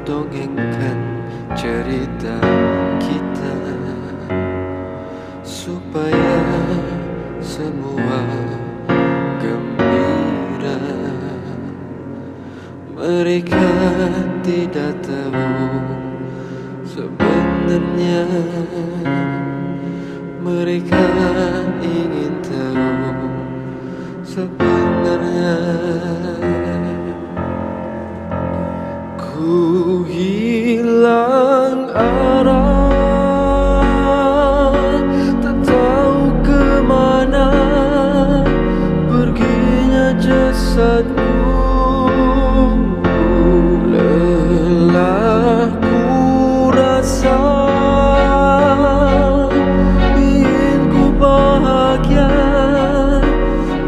dongengkan cerita kita supaya semua gembira. Mereka tidak tahu sebenarnya, mereka ingin tahu sebenarnya. Ku hilang arah, tak tahu kemana perginya jasadku. Lelah ku rasa, ingin ku bahagia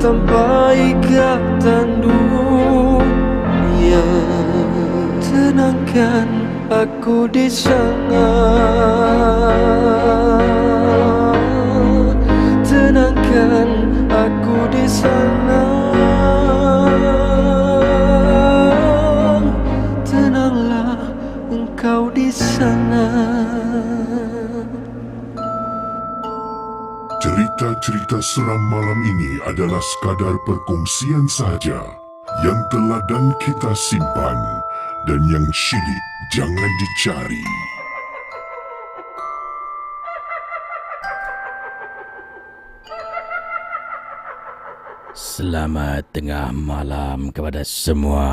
tanpa ikatan dunia. Tenangkan aku di sana, tenangkan aku di sana, tenanglah engkau di sana. Cerita-cerita seram malam ini adalah sekadar perkongsian sahaja yang teladan kita simpan, dan yang syilid jangan dicari. Selamat tengah malam kepada semua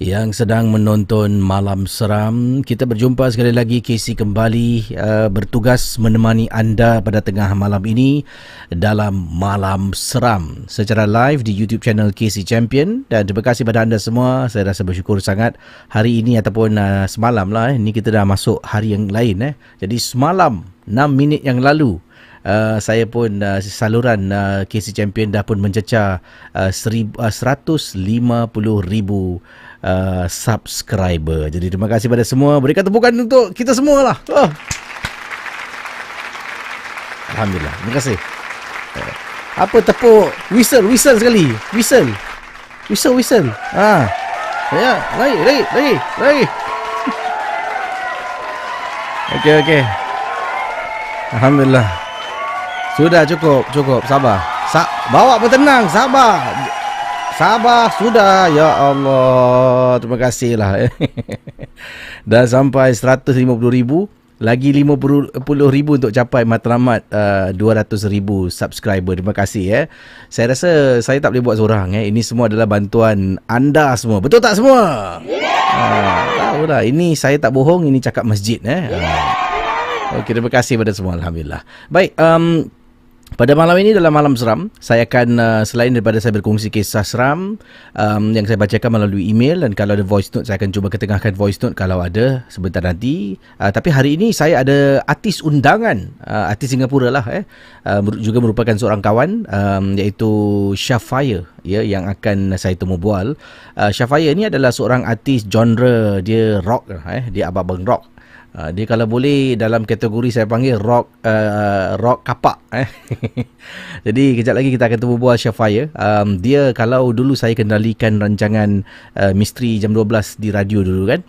yang sedang menonton Malam Seram. Kita berjumpa sekali lagi. Casey kembali bertugas menemani anda pada tengah malam ini dalam Malam Seram secara live di YouTube channel Casey Champion. Dan terima kasih pada anda semua. Saya rasa bersyukur sangat hari ini ataupun semalam lah. Ini kita dah masuk hari yang lain. Jadi semalam 6 minit yang lalu, saya pun saluran Casey Champion dah pun mencecah 150,000 subscriber. Jadi terima kasih pada semua. Berikan tepukan untuk kita semua lah. Alhamdulillah. Terima kasih. Apa tepuk? Whistle sekali. Whistle. Ya, lagi. Okey. Alhamdulillah. Sudah cukup. Sabar. Bawa bertenang, sabar, sudah. Ya Allah, terima kasihlah. Dah sampai 150,000, lagi 50,000 untuk capai matlamat 200,000 subscriber. Terima kasih. Saya rasa saya tak boleh buat seorang. Ini semua adalah bantuan anda semua. Betul tak semua? Tahulah, ini saya tak bohong, ini cakap masjid. Okey, terima kasih pada semua. Alhamdulillah. Baik, pada malam ini dalam Malam Seram, saya akan selain daripada saya berkongsi kisah seram yang saya bacakan melalui email, dan kalau ada voice note saya akan cuba ketengahkan voice note kalau ada sebentar nanti. Tapi hari ini saya ada artis undangan, artis Singapura lah, juga merupakan seorang kawan, iaitu Shafaya, yang akan saya temu bual. Shafaya ni adalah seorang artis genre dia rock, dia abang-abang rock. Dia kalau boleh dalam kategori saya panggil rock kapak. Jadi kejap lagi kita akan temu bual Shafaya. Dia kalau dulu saya kendalikan rancangan Misteri jam 12 di radio dulu kan.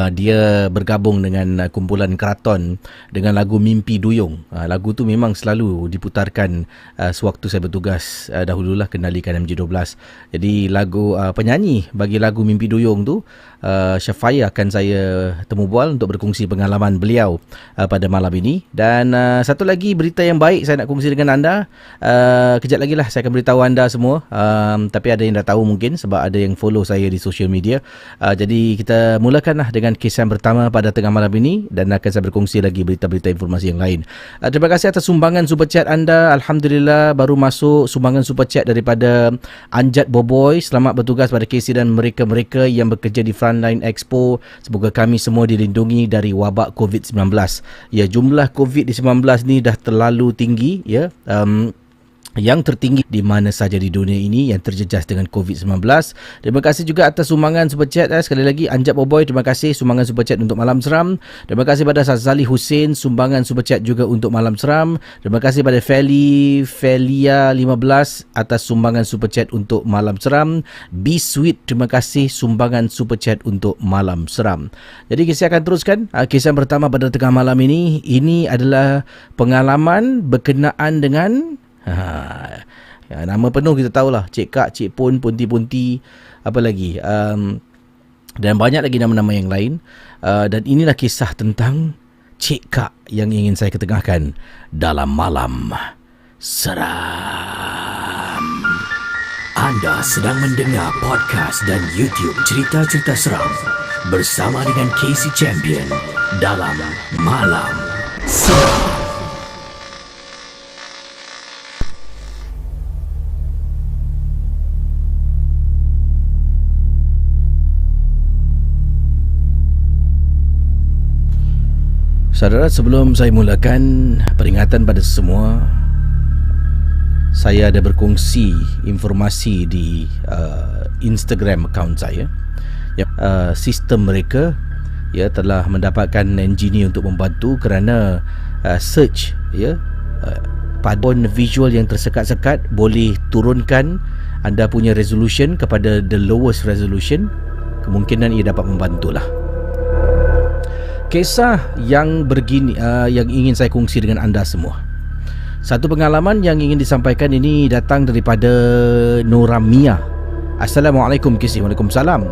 dia bergabung dengan kumpulan Keraton dengan lagu Mimpi Duyung. Lagu tu memang selalu diputarkan sewaktu saya bertugas dahululah kendalikan MJ12. Jadi lagu penyanyi bagi lagu Mimpi Duyung tu, Syafaya akan saya temu bual untuk berkongsi pengalaman beliau pada malam ini. Dan satu lagi berita yang baik saya nak kongsi dengan anda. Kejap lagi lah saya akan beritahu anda semua. Tapi ada yang dah tahu mungkin sebab ada yang follow saya di social media. Jadi kita mulakan dengan kes yang pertama pada tengah malam ini dan akan saya berkongsi lagi berita-berita informasi yang lain. Terima kasih atas sumbangan super chat anda. Alhamdulillah baru masuk sumbangan super chat daripada Anjat Boboy. Selamat bertugas pada Casey dan mereka-mereka yang bekerja di Frontline Expo. Semoga kami semua dilindungi dari wabak COVID-19. Ya, jumlah COVID-19 ni dah terlalu tinggi ya. Yang tertinggi di mana saja di dunia ini yang terjejas dengan COVID-19. Terima kasih juga atas sumbangan super chat. Sekali lagi Anjat Boboy, terima kasih sumbangan super chat untuk Malam Seram. Terima kasih pada Sazali Hussein, sumbangan super chat juga untuk Malam Seram. Terima kasih pada Felia 15 atas sumbangan super chat untuk Malam Seram. Be Sweet, terima kasih sumbangan super chat untuk Malam Seram. Jadi saya akan teruskan kisah pertama pada tengah malam ini. Ini adalah pengalaman berkenaan dengan nama penuh kita tahulah, Cik Kak, Cik Pun, Punti-Punti, apa lagi, dan banyak lagi nama-nama yang lain. Dan inilah kisah tentang Cik Kak yang ingin saya ketengahkan dalam Malam Seram. Anda sedang mendengar podcast dan YouTube cerita-cerita seram bersama dengan Casey Champion dalam Malam Seram. Saudara, sebelum saya mulakan, peringatan pada semua, saya ada berkongsi informasi di Instagram account saya. Sistem mereka telah mendapatkan engineer untuk membantu kerana search padon visual yang tersekat-sekat boleh turunkan anda punya resolution kepada the lowest resolution. Kemungkinan ia dapat membantulah. Kisah yang begini yang ingin saya kongsi dengan anda semua. Satu pengalaman yang ingin disampaikan ini datang daripada Noramia. Assalamualaikum Kisah. Waalaikumsalam.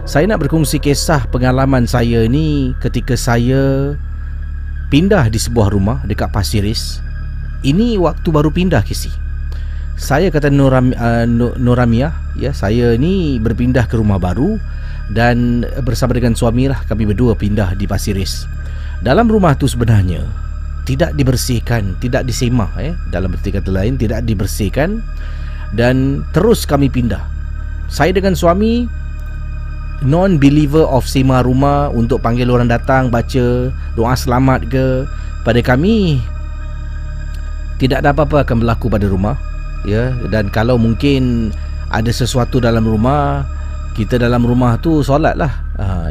Saya nak berkongsi kisah pengalaman saya ni ketika saya pindah di sebuah rumah dekat Pasiris. Ini waktu baru pindah Kisah. Saya kata Noramia, ya, saya ni berpindah ke rumah baru dan bersama dengan suami lah kami berdua pindah di Pasiris. Dalam rumah tu sebenarnya tidak dibersihkan, tidak disemah, dalam berarti kata lain tidak dibersihkan, dan terus kami pindah. Saya dengan suami non-believer of semah rumah untuk panggil orang datang baca doa selamat ke. Pada kami tidak ada apa-apa akan berlaku pada rumah, ya, dan kalau mungkin ada sesuatu dalam rumah, kita dalam rumah tu solat lah,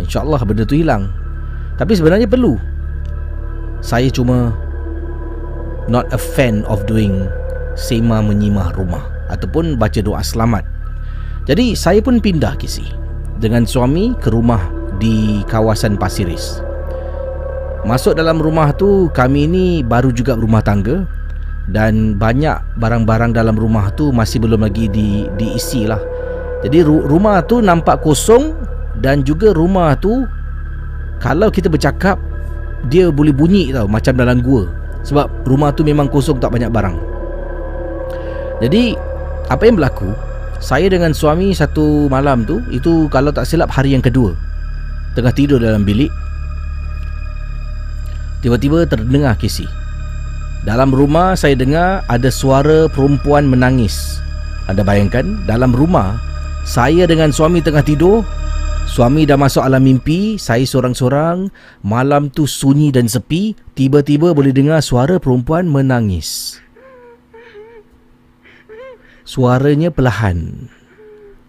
InsyaAllah benda tu hilang. Tapi sebenarnya perlu. Saya cuma not a fan of doing sema menyimah rumah ataupun baca doa selamat. Jadi saya pun pindah Kisi dengan suami ke rumah di kawasan Pasiris. Masuk dalam rumah tu, kami ni baru juga berumah tangga dan banyak barang-barang dalam rumah tu masih belum lagi diisi lah. Jadi rumah tu nampak kosong, dan juga rumah tu kalau kita bercakap dia boleh bunyi tau, macam dalam gua. Sebab rumah tu memang kosong, tak banyak barang. Jadi apa yang berlaku, saya dengan suami satu malam tu, itu kalau tak silap hari yang kedua, tengah tidur dalam bilik, tiba-tiba terdengar Kisi. Dalam rumah saya dengar ada suara perempuan menangis. Anda bayangkan, dalam rumah saya dengan suami tengah tidur, suami dah masuk alam mimpi, saya sorang-sorang, malam tu sunyi dan sepi, tiba-tiba boleh dengar suara perempuan menangis. Suaranya perlahan,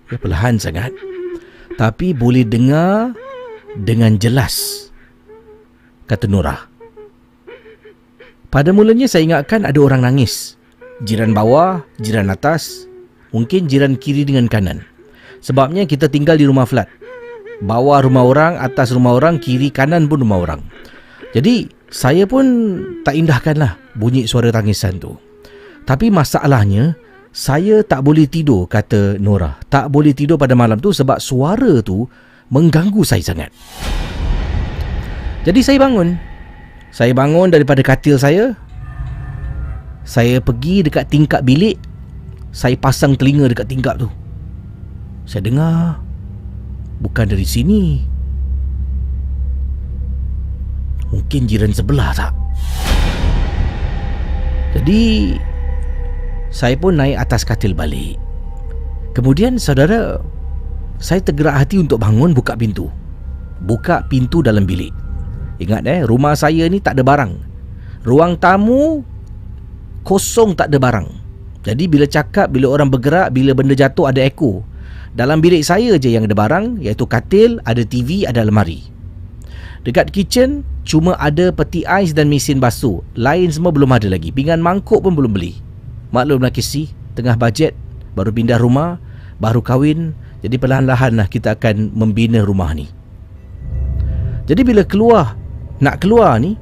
perlahan sangat, tapi boleh dengar dengan jelas, kata Nora. Pada mulanya saya ingatkan ada orang nangis, jiran bawah, jiran atas, mungkin jiran kiri dengan kanan. Sebabnya kita tinggal di rumah flat. Bawah rumah orang, atas rumah orang, kiri kanan pun rumah orang. Jadi saya pun tak indahkanlah bunyi suara tangisan tu. Tapi masalahnya, saya tak boleh tidur, kata Nora. Tak boleh tidur pada malam tu sebab suara tu mengganggu saya sangat. Jadi saya bangun. Saya bangun daripada katil saya. Saya pergi dekat tingkap bilik. Saya pasang telinga dekat tingkap tu. Saya dengar, bukan dari sini. Mungkin jiran sebelah tak? Jadi saya pun naik atas katil balik. Kemudian saudara, saya tergerak hati untuk bangun buka pintu. Buka pintu dalam bilik. Ingat rumah saya ni tak ada barang. Ruang tamu kosong, tak ada barang. Jadi bila cakap, bila orang bergerak, bila benda jatuh, ada echo. Dalam bilik saya je yang ada barang, iaitu katil, ada TV, ada lemari. Dekat kitchen cuma ada peti ais dan mesin basuh. Lain semua belum ada lagi. Pinggan mangkuk pun belum beli. Maklumlah Casey, tengah bajet, baru pindah rumah, baru kahwin. Jadi perlahan-lahan lah kita akan membina rumah ni. Jadi bila nak keluar ni,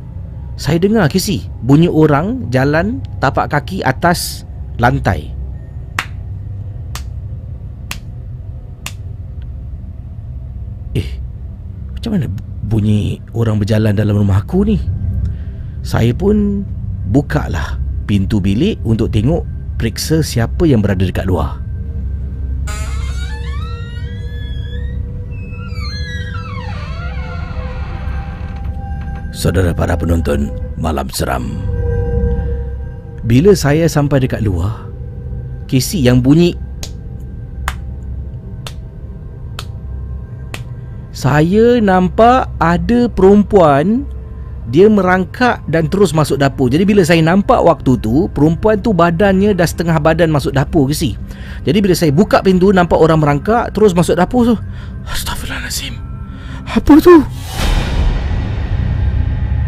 saya dengar Casey, bunyi orang jalan tapak kaki atas lantai. Macam mana bunyi orang berjalan dalam rumah aku ni? Saya pun bukalah pintu bilik untuk tengok, periksa siapa yang berada dekat luar. Saudara para penonton Malam Seram, bila saya sampai dekat luar, Casey, yang bunyi, saya nampak ada perempuan, dia merangkak dan terus masuk dapur. Jadi bila saya nampak waktu tu, perempuan tu badannya dah setengah badan masuk dapur, Casey. Jadi bila saya buka pintu, nampak orang merangkak terus masuk dapur tu. Astaghfirullahalazim. Apa tu?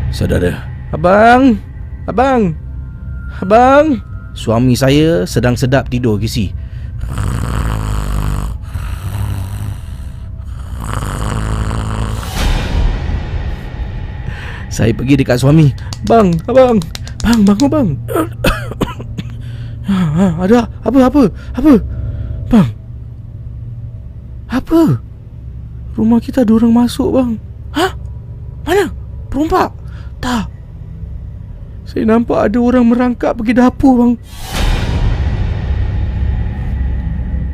Saudara, Abang, suami saya sedang sedap tidur, Casey. Saya pergi dekat suami. Abang, bangun bang. Ada apa? Bang, apa? Rumah kita ada orang masuk, bang. Hah? Mana? Perompak? Tak. Saya nampak ada orang merangkak pergi dapur, bang.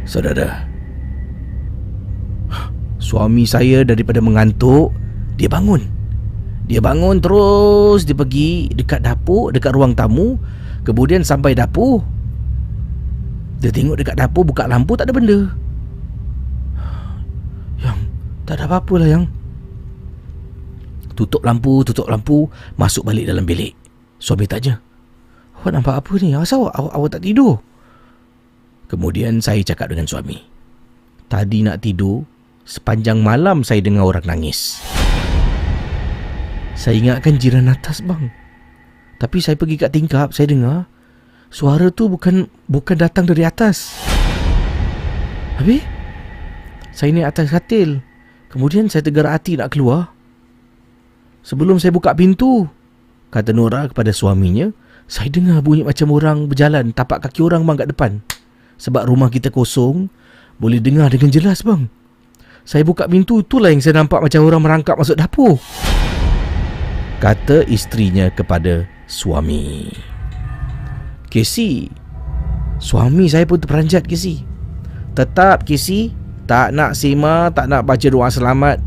Saudara, suami saya daripada mengantuk, dia bangun terus. Dia pergi dekat dapur, dekat ruang tamu. Kemudian sampai dapur, dia tengok dekat dapur, buka lampu, tak ada benda. Yang, tak ada apa-apa lah, yang. Tutup lampu, masuk balik dalam bilik. Suami tanya, awak nampak apa ni? Asal awak tak tidur? Kemudian saya cakap dengan suami, tadi nak tidur, sepanjang malam saya dengar orang nangis. Saya ingatkan jiran atas, bang. Tapi saya pergi kat tingkap, saya dengar suara tu bukan datang dari atas. Habis saya naik atas katil. Kemudian saya tergerak hati nak keluar. Sebelum saya buka pintu, kata Nora kepada suaminya, saya dengar bunyi macam orang berjalan, tapak kaki orang, bang, kat depan. Sebab rumah kita kosong, boleh dengar dengan jelas, bang. Saya buka pintu, itulah yang saya nampak macam orang merangkak masuk dapur, kata isterinya kepada suami. Casey, suami saya pun terperanjat, Casey. Tetap Casey tak nak sema, tak nak baca doa selamat.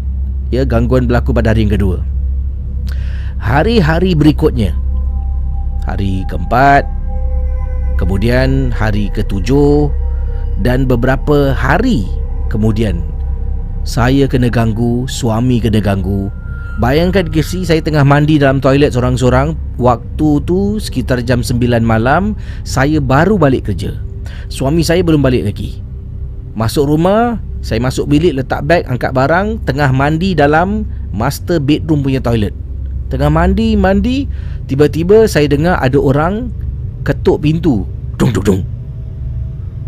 Ya, gangguan berlaku pada hari yang kedua. Hari-hari berikutnya, hari keempat, kemudian hari ketujuh, dan beberapa hari kemudian, saya kena ganggu, suami kena ganggu. Bayangkan Casey, saya tengah mandi dalam toilet sorang-sorang. Waktu tu sekitar jam 9 malam. Saya baru balik kerja. Suami saya belum balik lagi. Masuk rumah, saya masuk bilik, letak beg, angkat barang. Tengah mandi dalam master bedroom punya toilet. Tengah mandi, tiba-tiba saya dengar ada orang ketuk pintu. Dung dung dung.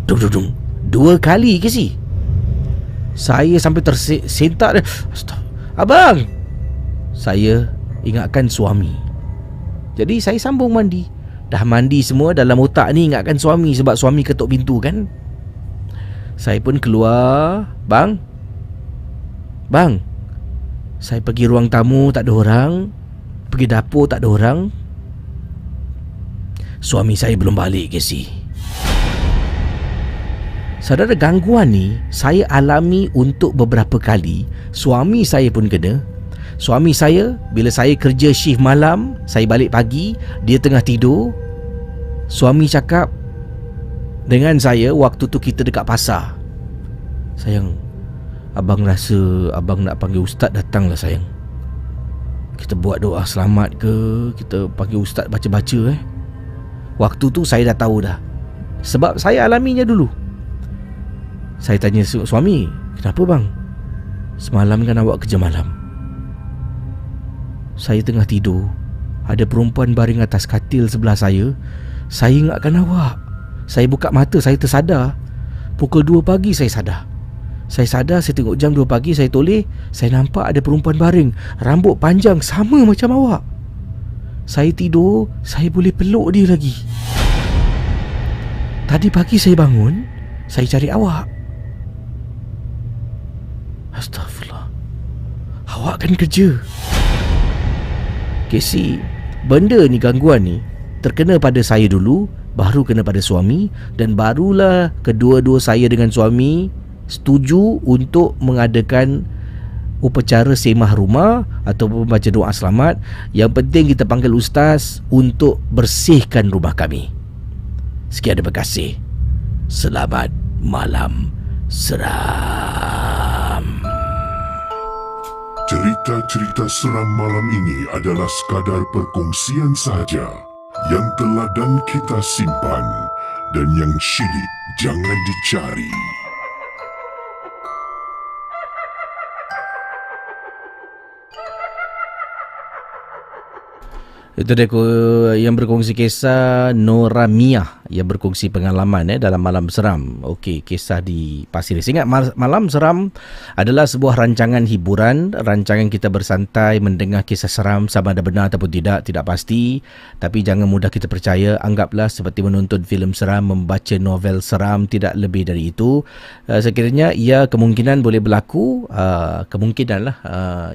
Dung dung dung. 2 kali, Casey. Saya sampai tersentak dia. Abang! Saya ingatkan suami. Jadi saya sambung mandi. Dah mandi semua, dalam otak ni ingatkan suami sebab suami ketuk pintu kan. Saya pun keluar. Bang, saya pergi ruang tamu tak ada orang, pergi dapur tak ada orang. Suami saya belum balik, Casey. Saudara, gangguan ni saya alami untuk beberapa kali. Suami saya pun kena. Suami saya, bila saya kerja shift malam, saya balik pagi, dia tengah tidur. Suami cakap dengan saya, waktu tu kita dekat pasar. Sayang, abang rasa abang nak panggil ustaz, datanglah sayang. Kita buat doa selamat ke, kita panggil ustaz baca-baca Waktu tu saya dah tahu dah, sebab saya alaminya dulu. Saya tanya suami, kenapa bang? Semalam kan awak kerja malam. Saya tengah tidur, ada perempuan baring atas katil sebelah saya. Saya ingatkan awak. Saya buka mata, saya tersadar. Pukul 2 pagi saya sadar. Saya sadar, saya tengok jam 2 pagi, saya toleh. Saya nampak ada perempuan baring, rambut panjang sama macam awak. Saya tidur, saya boleh peluk dia lagi. Tadi pagi saya bangun, saya cari awak. Astaghfirullah, awak kan kerja. Casey, benda ni, gangguan ni terkena pada saya dulu, baru kena pada suami, dan barulah kedua-dua saya dengan suami setuju untuk mengadakan upacara semah rumah ataupun baca doa selamat. Yang penting kita panggil ustaz untuk bersihkan rumah kami. Sekian, terima kasih. Selamat malam seram. Cerita-cerita seram malam ini adalah sekadar perkongsian sahaja yang telah dan kita simpan, dan yang syilid jangan dicari. Itu dia yang berkongsi kisah, Nora Mia yang berkongsi pengalaman dalam Malam Seram. Okey, kisah di Pasir Ris. Ingat, Malam Seram adalah sebuah rancangan hiburan, rancangan kita bersantai mendengar kisah seram, sama ada benar ataupun tidak pasti. Tapi jangan mudah kita percaya. Anggaplah seperti menonton filem seram, membaca novel seram, tidak lebih dari itu. Sekiranya ia kemungkinan boleh berlaku,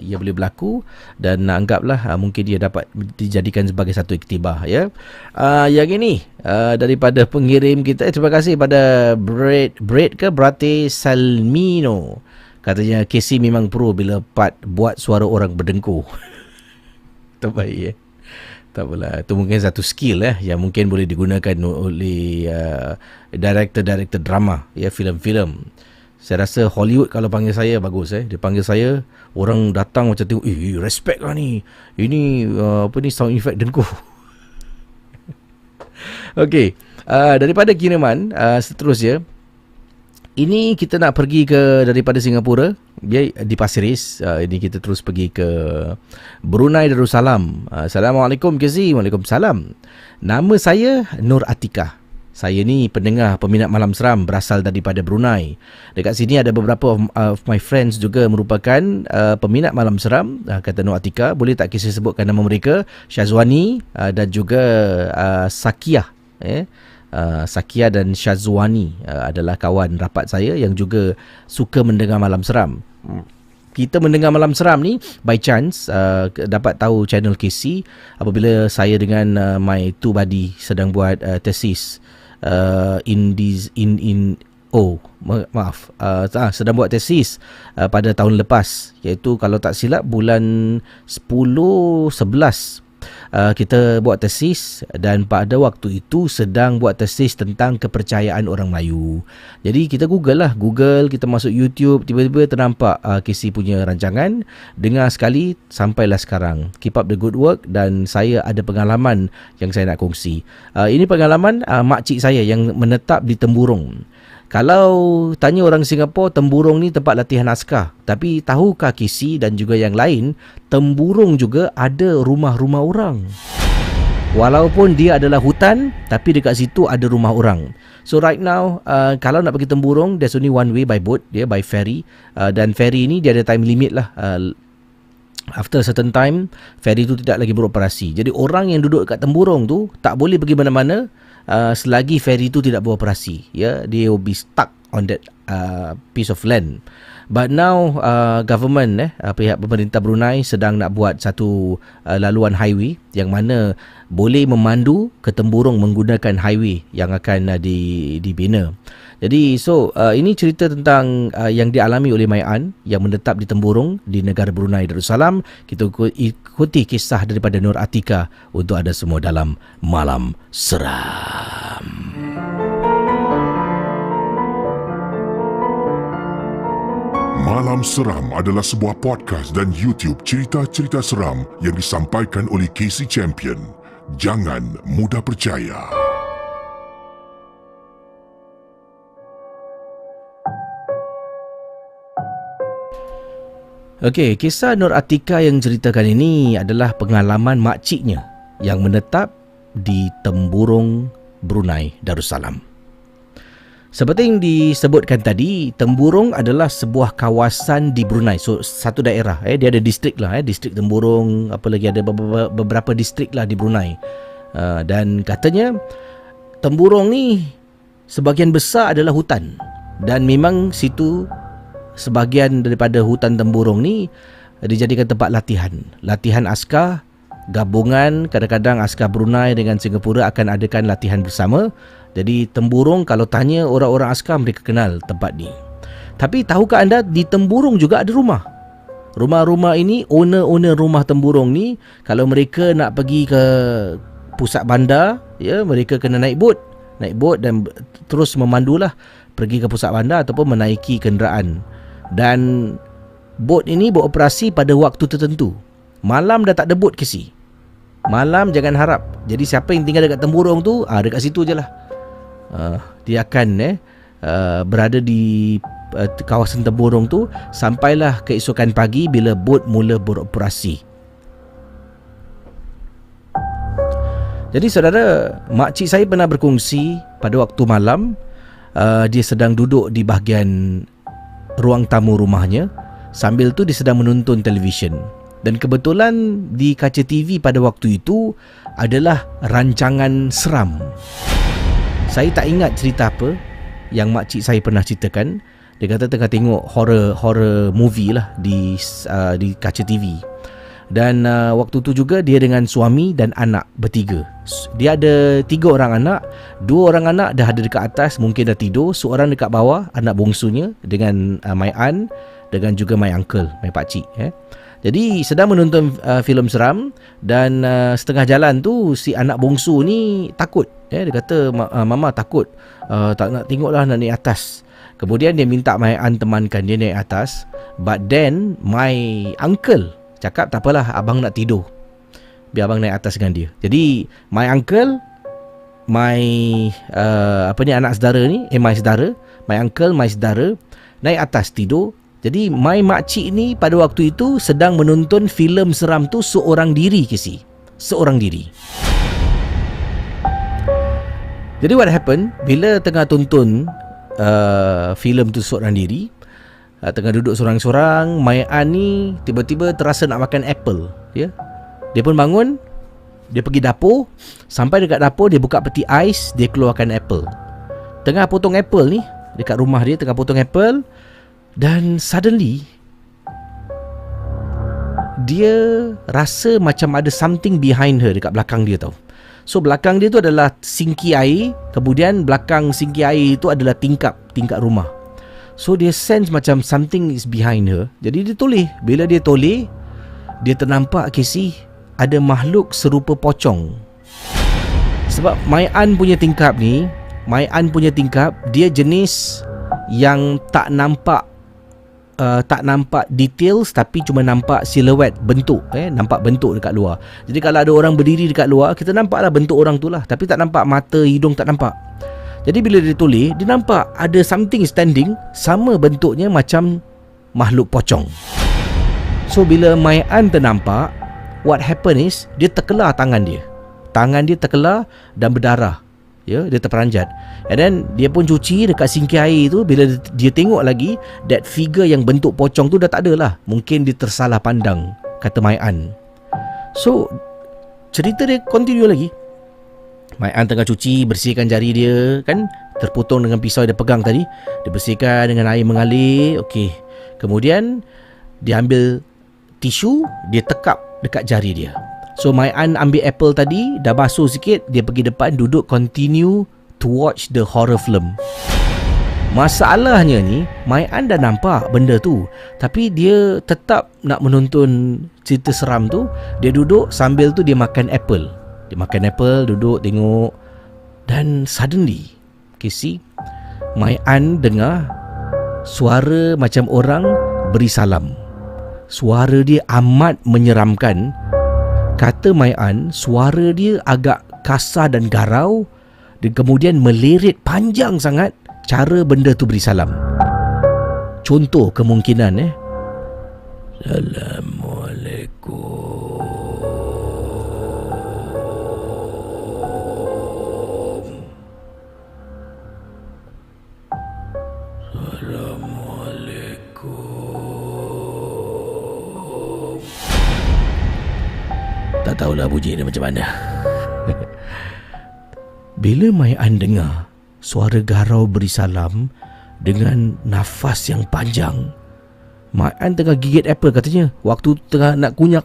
ia boleh berlaku, dan anggaplah mungkin dia dapat dijadikan sebagai satu iktibar ya. Yang ini daripada pengirim kita, terima kasih pada Brate Salmino. Katanya Casey memang pro bila Pat buat suara orang berdengkur. Terbaik tak apalah, itu mungkin satu skill yang mungkin boleh digunakan oleh director drama filem-filem. Saya rasa Hollywood kalau panggil saya bagus. Dia panggil saya, orang datang macam tengok, respect lah ni. Ini sound effect dengkur. Okey, daripada kiriman seterusnya, ini kita nak pergi daripada Singapura, dia di Pasir Ris. Ini kita terus pergi ke Brunei Darussalam. Assalamualaikum Casey. Waalaikumsalam. Nama saya Nur Atika. Saya ni pendengar peminat Malam Seram berasal daripada Brunei. Dekat sini ada beberapa of my friends juga merupakan peminat Malam Seram. Kata Nur Atika, boleh tak kisah sebutkan nama mereka? Syazwani dan juga Sakia. Sakia dan Syazwani adalah kawan rapat saya yang juga suka mendengar Malam Seram. Kita mendengar Malam Seram ni by chance dapat tahu channel KC apabila saya dengan my two buddy sedang buat tesis sedang buat tesis pada tahun lepas, iaitu kalau tak silap bulan 10-11 kita buat tesis, dan pada waktu itu sedang buat tesis tentang kepercayaan orang Melayu. Jadi kita Google, kita masuk YouTube, tiba-tiba ternampak KC punya rancangan, dengar sekali sampailah sekarang. Keep up the good work, dan saya ada pengalaman yang saya nak kongsi. Ini pengalaman makcik saya yang menetap di Temburong. Kalau tanya orang Singapura, Temburong ni tempat latihan askar. Tapi tahukah KC dan juga yang lain, Temburong juga ada rumah-rumah orang? Walaupun dia adalah hutan, tapi dekat situ ada rumah orang. So right now, kalau nak pergi Temburong, there's only one way by boat, by ferry. Dan ferry ni dia ada time limit lah. After a certain time, ferry tu tidak lagi beroperasi. Jadi orang yang duduk kat Temburong tu tak boleh pergi mana-mana selagi ferry tu tidak beroperasi. They will be stuck on that piece of land. But now government pihak pemerintah Brunei sedang nak buat satu laluan highway yang mana boleh memandu ke Temburong menggunakan highway yang akan dibina. Jadi ini cerita tentang yang dialami oleh Mai An yang menetap di Temburong di negara Brunei Darussalam. Kita ikuti kisah daripada Nur Atika untuk anda semua dalam Malam Seram. Malam Seram adalah sebuah podcast dan YouTube cerita-cerita seram yang disampaikan oleh Casey Champion. Jangan mudah percaya. Okey, kisah Nur Atika yang ceritakan ini adalah pengalaman makciknya yang menetap di Temburong, Brunei Darussalam. Seperti yang disebutkan tadi, Temburong adalah sebuah kawasan di Brunei. So, satu daerah. Dia ada distrik lah. Distrik Temburong, apa lagi ada beberapa distrik lah di Brunei. Dan katanya, Temburong ni sebahagian besar adalah hutan. Dan memang situ, sebahagian daripada hutan Temburong ni dijadikan tempat latihan. Latihan askar, gabungan, kadang-kadang askar Brunei dengan Singapura akan adakan latihan bersama. Jadi Temburong, kalau tanya orang-orang askar, mereka kenal tempat ni. Tapi tahukah anda, di Temburong juga ada rumah. Rumah-rumah ini, owner-owner rumah Temburong ni, kalau mereka nak pergi ke pusat bandar, mereka kena naik bot dan terus memandulah pergi ke pusat bandar ataupun menaiki kenderaan. Dan bot ini beroperasi pada waktu tertentu. Malam dah tak ada bot kesi. Malam jangan harap. Jadi siapa yang tinggal dekat Temburong tu, dekat situ je lah. Dia akan berada di kawasan Temburong tu sampailah keesokan pagi bila bot mula beroperasi. Jadi saudara, makcik saya pernah berkongsi pada waktu malam, dia sedang duduk di bahagian ruang tamu rumahnya. Sambil tu dia sedang menonton televisyen. Dan kebetulan di kaca TV pada waktu itu adalah rancangan seram. Saya tak ingat cerita apa yang makcik saya pernah ceritakan. Dia kata tengah tengok horror movie lah di kaca TV. Dan waktu tu juga dia dengan suami dan anak bertiga. Dia ada 3 orang anak. 2 orang anak dah ada dekat atas, mungkin dah tidur. Seorang dekat bawah, anak bongsunya dengan Mai An, dengan juga my uncle, my pakcik. Jadi sedang menonton filem seram. Dan setengah jalan tu si anak bongsu ni takut. Dia kata, Mama takut, tak nak tengoklah, nak naik atas. Kemudian dia minta my aunt temankan dia naik atas. But then my uncle cakap, tak apalah, abang nak tidur, biar abang naik atas dengan dia. Jadi my uncle, my anak saudara ni, my saudara, my uncle, my saudara naik atas tidur. Jadi my makcik ni pada waktu itu sedang menonton filem seram tu seorang diri, Casey. Seorang diri. Jadi what happened, bila tengah tonton filem tu seorang diri, tengah duduk sorang-sorang, my aunt ni tiba-tiba terasa nak makan apple. Dia pun bangun, dia pergi dapur. Sampai dekat dapur, dia buka peti ais, dia keluarkan apple. Tengah potong apple ni, dekat rumah dia tengah potong apple. Dan suddenly dia rasa macam ada something behind her, dekat belakang dia tau. So belakang dia tu adalah singki air. Kemudian belakang singki air itu adalah tingkap rumah. So dia sense macam something is behind her. Jadi dia toleh. Bila dia toleh, dia ternampak, Casey, ada makhluk serupa pocong. Sebab my aunt punya tingkap ni, dia jenis yang tak nampak details, tapi cuma nampak siluet, bentuk. Nampak bentuk dekat luar. Jadi kalau ada orang berdiri dekat luar, kita nampaklah bentuk orang tu lah, tapi tak nampak mata, hidung, tak nampak. Jadi bila dia toleh, dia nampak ada something standing, sama bentuknya macam makhluk pocong. So bila my aunt ternampak, what happen is, dia terkelar tangan dia. tangan dia terkelar dan berdarah. Ya, dia terperanjat. And then dia pun cuci dekat singki air tu. Bila dia tengok lagi, that figure yang bentuk pocong tu dah tak ada lah. Mungkin dia tersalah pandang, kata Mai An. So cerita dia continue lagi. Mai An tengah cuci, bersihkan jari dia, kan terpotong dengan pisau yang dia pegang tadi. Dia bersihkan dengan air mengalir. Okey. Kemudian dia ambil tisu, dia tekap dekat jari dia. So Mai An ambil apple tadi, dah basuh sikit, dia pergi depan duduk continue to watch the horror film. Masalahnya ni, Mai An dah nampak benda tu, tapi dia tetap nak menonton cerita seram tu. Dia duduk sambil tu dia makan apple. Dia makan apple, duduk tengok. Dan suddenly, see, Mai An dengar suara macam orang beri salam. Suara dia amat menyeramkan. Kata Mai An, suara dia agak kasar dan garau, dan kemudian melerit panjang sangat cara benda tu beri salam. Contoh kemungkinan Assalamualaikum. Tak tahulah bunyi dia macam mana. Bila Mai An dengar suara garau beri salam dengan nafas yang panjang, Mai An tengah gigit apple katanya. Waktu tengah nak kunyah,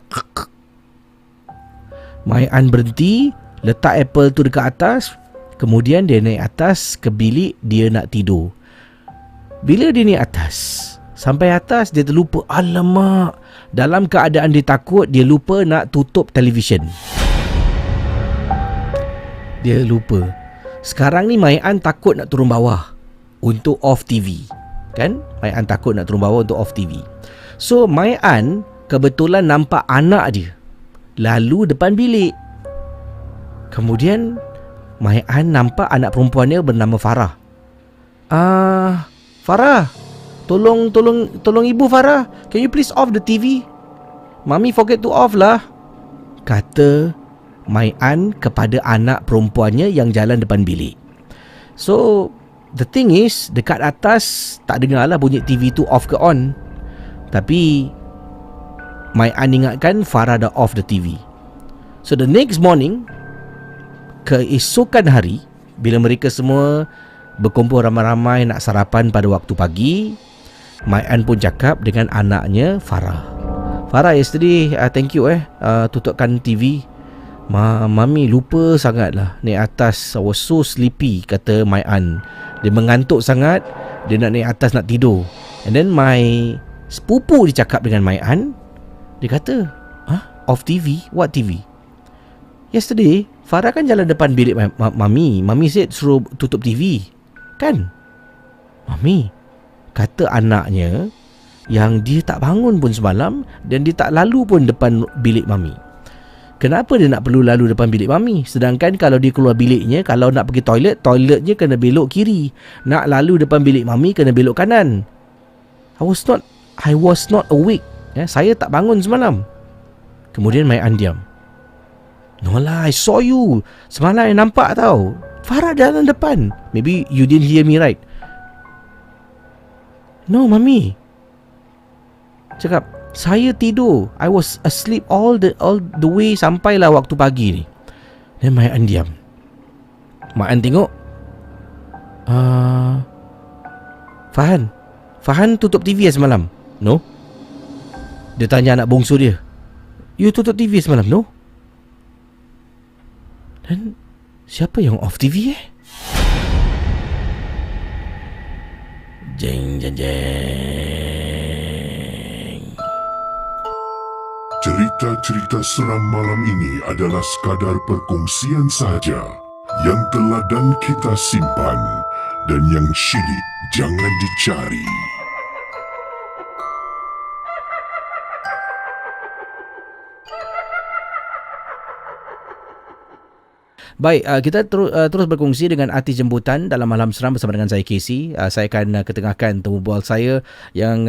Mai An berhenti, letak apple tu dekat atas. Kemudian dia naik atas ke bilik dia nak tidur. Bila dia naik atas, sampai atas dia terlupa. Alamak, dalam keadaan dia takut, dia lupa nak tutup televisyen. Dia lupa. Sekarang ni Mai An takut nak turun bawah untuk off TV. Kan? Mai An takut nak turun bawah untuk off TV. So Mai An kebetulan nampak anak dia lalu depan bilik. Kemudian Mai An nampak anak perempuannya bernama Farah. Farah, Tolong ibu Farah, can you please off the TV? Mami forget to off lah, kata Mai An kepada anak perempuannya yang jalan depan bilik. So the thing is, dekat atas tak dengar lah bunyi TV tu off ke on. Tapi Mai An ingatkan Farah dah off the TV. So the next morning, keesokan hari, bila mereka semua berkumpul ramai-ramai nak sarapan pada waktu pagi, Mai An pun cakap dengan anaknya Farah. Farah, yesterday thank you tutupkan TV. Mami lupa sangat lah naik atas. I was so sleepy, kata Mai An. Dia mengantuk sangat, dia nak naik atas nak tidur. And then my sepupu dia cakap dengan Mai An. Dia kata, off TV? What TV? Yesterday Farah kan jalan depan bilik Mami. Mami said suruh tutup TV, kan? Mami, kata anaknya, yang dia tak bangun pun semalam dan dia tak lalu pun depan bilik Mami. Kenapa dia nak perlu lalu depan bilik Mami? Sedangkan kalau dia keluar biliknya, kalau nak pergi toilet, toiletnya kena belok kiri. Nak lalu depan bilik Mami, kena belok kanan. I was not awake. Saya tak bangun semalam. Kemudian Mai An diam. No lah, I saw you. Semalam I nampak tau, Farah jalan depan. Maybe you didn't hear me right. No, Mami. Cakap, saya tidur. I was asleep all the way sampailah waktu pagi ni. Dan Mai An diam. Mai An tengok, Fahan tutup TV semalam? No. Dia tanya anak bongsu dia, you tutup TV semalam? No. Dan siapa yang off TV Jeng jeng jeng. Cerita-cerita seram malam ini adalah sekadar perkongsian sahaja yang telah dan kita simpan, dan yang syilid jangan dicari. Baik, kita terus berkongsi dengan artis jemputan dalam Malam Seram bersama dengan saya Casey. Saya akan ketengahkan temu bual saya yang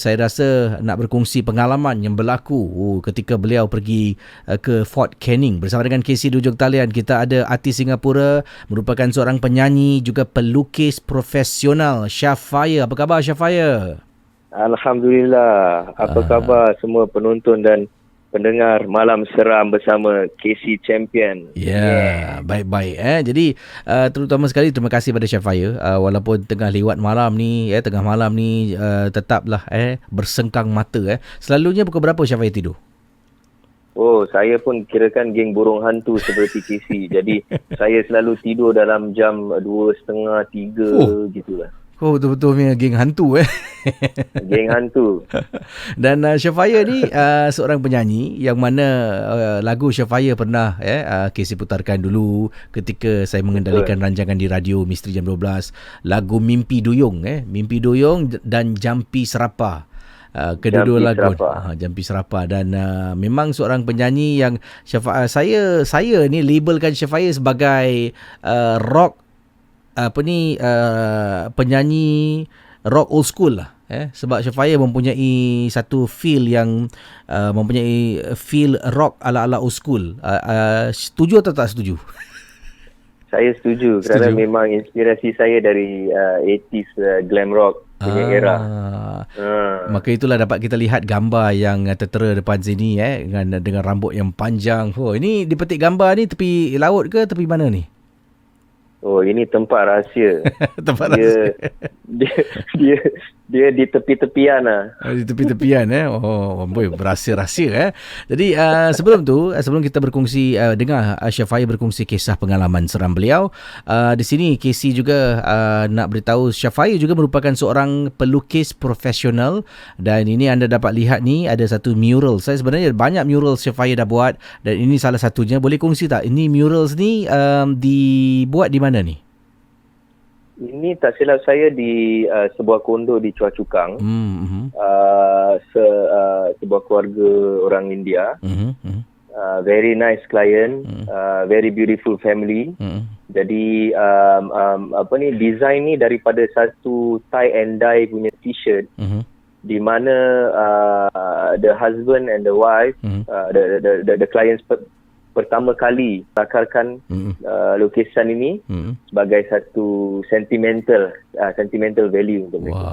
saya rasa nak berkongsi pengalaman yang berlaku ketika beliau pergi ke Fort Canning. Bersama dengan Casey di ujung talian kita ada artis Singapura, merupakan seorang penyanyi juga pelukis profesional, Shafaya. Apa khabar Shafaya? Alhamdulillah. Apa khabar semua penonton dan pendengar Malam Seram bersama KC Champion. Baik-baik. Jadi terutama sekali terima kasih pada Shafaya. Walaupun tengah lewat malam ni, tengah malam ni tetaplah bersengkang mata. Selalunya pukul berapa Shafaya tidur? Oh, saya pun kirakan geng burung hantu seperti KC. Jadi saya selalu tidur dalam jam 2.30, 3 gitulah. Oh, betul-betul punya geng hantu Geng hantu. Dan Shafaya ni seorang penyanyi yang mana lagu Shafaya pernah Casey putarkan dulu ketika saya mengendalikan rancangan di radio Misteri Jam 12. Lagu Mimpi Duyung Mimpi Duyung dan Jampi Serapa. Kedua-dua lagu Jampi Serapa. Dan memang seorang penyanyi yang saya ni labelkan Shafaya sebagai rock penyanyi rock old school lah. Sebab Shafaya mempunyai satu feel yang mempunyai feel rock ala-ala old school. Setuju atau tak setuju? Saya setuju kerana memang inspirasi saya dari 80s glam rock punya era. Maka itulah dapat kita lihat gambar yang tertera depan sini dengan rambut yang panjang. Ini dipetik gambar ni tepi laut ke tepi mana ni? Oh, ini tempat rahsia. Dia di tepi-tepian lah. Di tepi-tepian Oh, boy, berahsia-rahsia Jadi sebelum kita berkongsi dengar Shafaya berkongsi kisah pengalaman seram beliau, di sini Casey juga nak beritahu Shafaya juga merupakan seorang pelukis profesional. Dan ini anda dapat lihat ni ada satu mural. Saya sebenarnya banyak mural Shafaya dah buat dan ini salah satunya. Boleh kongsi tak? Ini murals ni dibuat di mana ni? Ini tak silap saya di sebuah kondo di Chua Chu Kang. Sebuah keluarga orang India. Very nice client, very beautiful family. Jadi design ni daripada satu tie and dye punya t-shirt. Di mana the husband and the wife, the clients pertama kali takarkan lukisan ini sebagai satu sentimental value untuk mereka.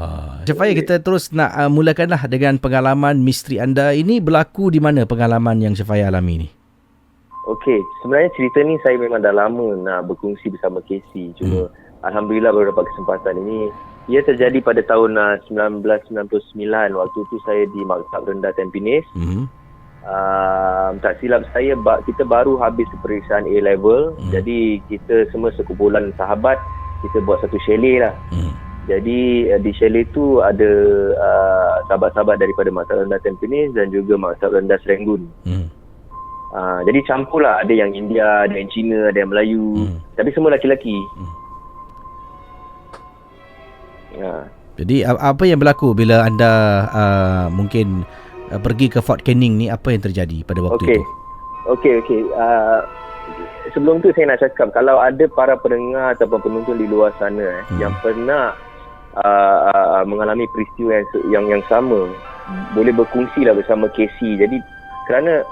Shafaya, kita terus nak mulakanlah dengan pengalaman misteri anda. Ini berlaku di mana pengalaman yang Shafaya alami ni? Okey, sebenarnya cerita ni saya memang dah lama nak berkongsi bersama Casey. Cuma alhamdulillah baru dapat kesempatan ini. Ia terjadi pada tahun 1999. Waktu tu saya di Maktab Rendah Tampines. Tak silap saya kita baru habis peperiksaan A-level. Jadi kita semua sekumpulan sahabat kita buat satu chalet lah. Jadi di chalet tu ada sahabat-sahabat daripada Maktab Rendah Tampines dan juga Maktab Rendah Serangoon. Jadi campur lah, ada yang India, ada yang Cina, ada yang Melayu, tapi semua laki-laki. Jadi apa yang berlaku bila anda mungkin pergi ke Fort Canning ni? Apa yang terjadi pada waktu itu? Okey. Sebelum tu saya nak cakap, kalau ada para pendengar ataupun penonton di luar sana yang pernah mengalami peristiwa yang sama, boleh berkongsilah bersama Casey. Jadi kerana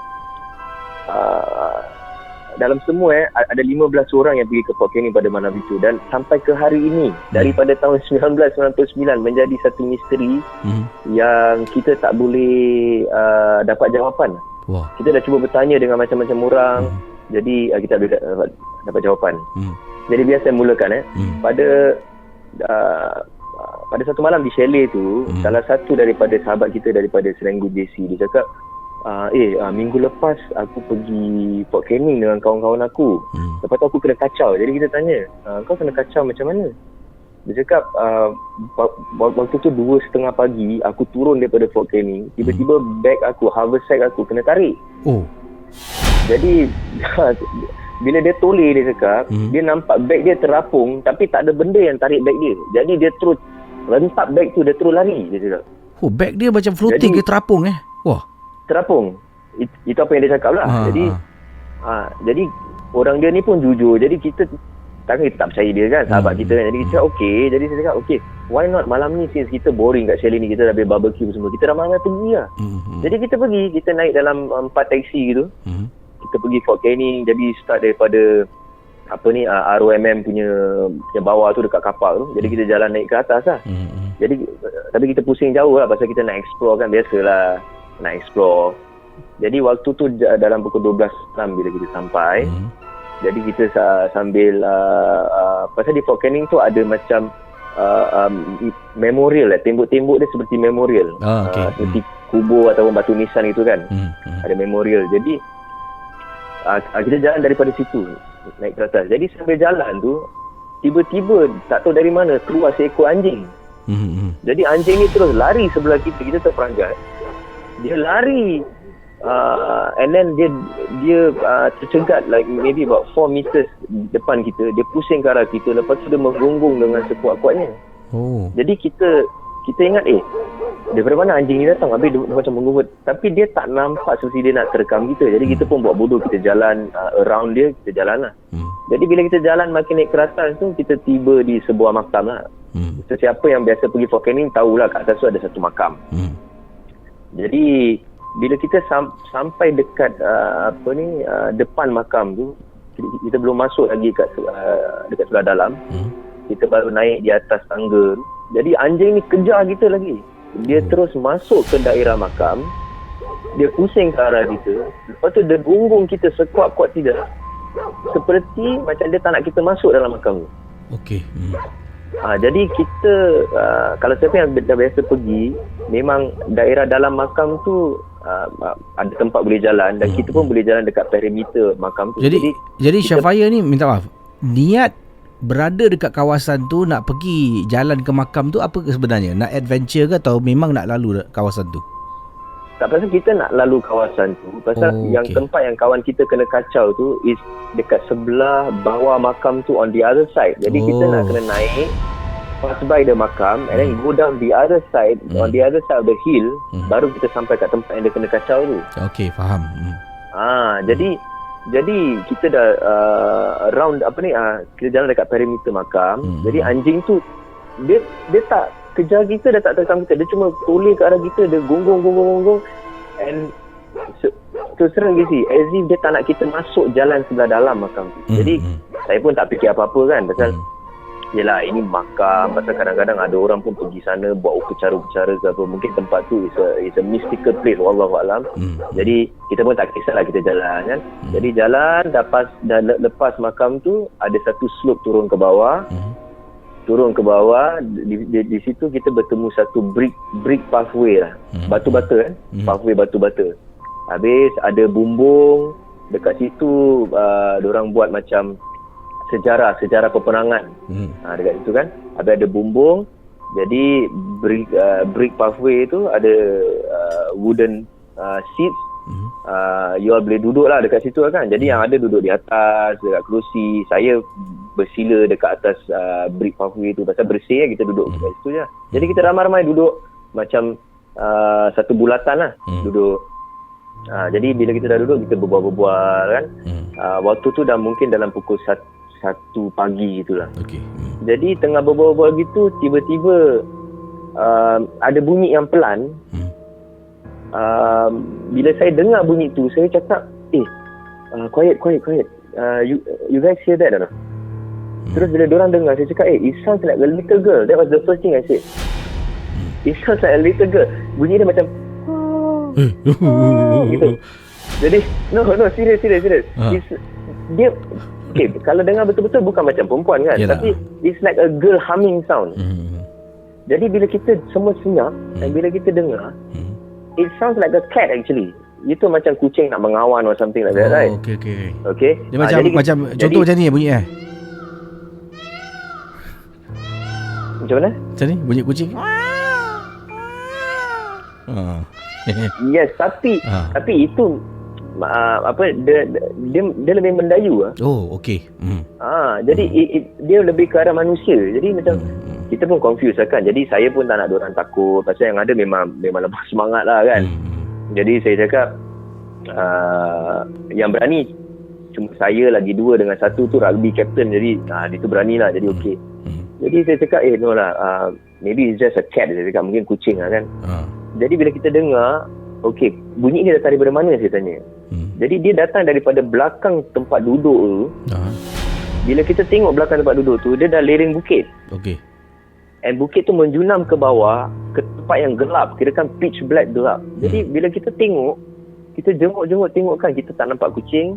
dalam semua ada 15 orang yang pergi ke Fort Canning pada malam itu, dan sampai ke hari ini daripada tahun 1999 menjadi satu misteri yang kita tak boleh dapat jawapan. Kita dah cuba bertanya dengan macam-macam orang, jadi kita boleh dapat jawapan. Jadi biasa mulakan pada satu malam di chalet tu, salah satu daripada sahabat kita daripada Serangoon JC, dia cakap, minggu lepas aku pergi Fort Canning dengan kawan-kawan aku. Lepas tu aku kena kacau. Jadi kita tanya, kau kena kacau macam mana? Dia cakap, waktu tu 2:30 pagi aku turun daripada Fort Canning. Tiba-tiba beg aku, haversack aku kena tarik. Jadi bila dia toleh, dia cakap, dia nampak beg dia terapung tapi tak ada benda yang tarik beg dia. Jadi dia terus rentap beg tu, dia terus lari, dia cakap. Beg dia macam floating, dia terapung terapung. Itu apa yang dia cakap lah. Jadi orang dia ni pun jujur. Jadi kita takkan kita tak percaya dia kan, sahabat kita kan. Jadi kita cakap okey. Jadi saya cakap okey, why not malam ni since kita boring kat chalet ni, kita dah habis barbecue semua, kita ramai-ramai pergi lah. Jadi kita pergi, kita naik dalam 4 taksi gitu. Kita pergi Fort Canning. Jadi start daripada ROMM punya bawah tu dekat kapak tu. Jadi kita jalan naik ke atas lah. Jadi tapi kita pusing jauh lah pasal kita nak explore kan, biasalah nak explore. Jadi waktu tu dalam pukul 12 malam bila kita sampai. Jadi kita sambil pasal di Fort Canning tu ada macam memorial lah. Tembok-tembok dia seperti memorial. Seperti kubur ataupun batu nisan itu kan. Ada memorial. Jadi kita jalan daripada situ naik ke atas. Jadi sambil jalan tu tiba-tiba tak tahu dari mana keluar seekor anjing. Jadi anjing ni terus lari sebelah kita. Kita terperanjat. Dia lari and then dia tercegat like maybe about 4 meters depan kita. Dia pusing ke arah kita. Lepas tu dia menggonggong dengan sekuat-kuatnya. Jadi kita ingat daripada mana anjing ni datang. Habis dia macam menggonggong. Tapi dia tak nampak seperti dia nak terekam kita. Jadi kita pun buat bodoh. Kita jalan around dia. Kita jalan lah. Jadi bila kita jalan makin naik ke atas tu, kita tiba di sebuah makam lah. Sesiapa yang biasa pergi Fort Canning tahulah kat atas tu ada satu makam. Jadi bila kita sampai dekat depan makam tu, kita belum masuk lagi dekat sebelah dalam. Kita baru naik di atas tangga tu. Jadi anjing ni kejar kita lagi. Dia terus masuk ke daerah makam. Dia pusing ke arah kita. Lepas tu dia gonggong kita sekuat-kuat tidak. Seperti macam dia tak nak kita masuk dalam makam tu. Okey. Jadi kita kalau siapa yang dah biasa pergi, memang daerah dalam makam tu ada tempat boleh jalan dan kita pun boleh jalan dekat perimeter makam tu. Jadi Syafaya ni minta maaf, niat berada dekat kawasan tu nak pergi jalan ke makam tu apa ke sebenarnya? Nak adventure ke atau memang nak lalu kawasan tu? Tak, pasal kita nak lalu kawasan tu. Pasal yang tempat yang kawan kita kena kacau tu is dekat sebelah bawah makam tu on the other side. Jadi kita nak kena naik pass by the makam and then go down the other side, on the other side of the hill, baru kita sampai kat tempat yang dia kena kacau tu. Okey, faham. Jadi kita dah around kita jalan dekat perimeter makam. Jadi anjing tu dia tak kejar kita, dia tak terekam kita. Dia cuma toleh ke arah kita, dia gonggong and terus terang gisi as if dia tak nak kita masuk jalan sebelah dalam makam tu. Jadi saya pun tak fikir apa-apa kan, pasal yelah ini makam, pasal kadang-kadang ada orang pun pergi sana buat upacara-upacara ke apa. Mungkin tempat tu is a mystical place, wallahualam. Jadi kita pun tak kisahlah, kita jalan kan. Jadi jalan lepas makam tu ada satu slope turun ke bawah. Di situ kita bertemu satu brick pathway lah. Batu-bata kan. Pathway batu-bata. Habis ada bumbung dekat situ, diorang buat macam sejarah peperangan. Dekat situ kan. Habis ada bumbung. Jadi brick pathway tu ada wooden seats. You all boleh duduk lah dekat situ kan. Jadi yang ada duduk di atas dekat kerusi. Saya bersila dekat atas brick pathway tu. Pasal bersih kita duduk dekat situ je. Jadi kita ramai-ramai duduk macam satu bulatan lah. Duduk. Jadi bila kita dah duduk, kita berbual-bual kan. Waktu tu dah mungkin dalam pukul 1 pagi gitulah. Jadi tengah berbual-bual gitu, tiba-tiba ada bunyi yang pelan. Bila saya dengar bunyi tu, saya cakap, quiet. You guys hear that or not? Terus bila diorang dengar, saya cakap, it sounds like a little girl. That was the first thing I said. It sounds like a little girl. Bunyi dia macam gitu. Jadi no serious. Dia kalau dengar betul-betul bukan macam perempuan kan. Yalah. Tapi it's like a girl humming sound. Jadi bila kita semua senyap dan bila kita dengar, it sounds like a cat actually. Itu macam kucing nak mengawan or something like that, right? Okay. Dia macam contoh macam ni bunyi macam mana? Macam ni bunyi kucing. Yes, tapi itu dia lebih mendayu lah. Jadi dia lebih ke arah manusia. Jadi macam kita pun confused lah kan. Jadi saya pun tak nak diorang takut. Pasal yang ada memang lepas semangat lah kan. Jadi saya cakap yang berani cuma saya lagi 2 dengan 1 tu rugby captain, jadi dia tu beranilah, jadi okey. Jadi saya cakap no lah, maybe it's just a cat, saya cakap mungkin kucing lah kan. Jadi bila kita dengar, okey, bunyi ni datang daripada mana, saya tanya. Jadi dia datang daripada belakang tempat duduk tu. Bila kita tengok belakang tempat duduk tu, dia dah lereng bukit. Okey. And bukit tu menjunam ke bawah, ke tempat yang gelap, kirakan pitch black gelap. Jadi bila kita tengok, kita jenguk-jenguk tengok kan, kita tak nampak kucing.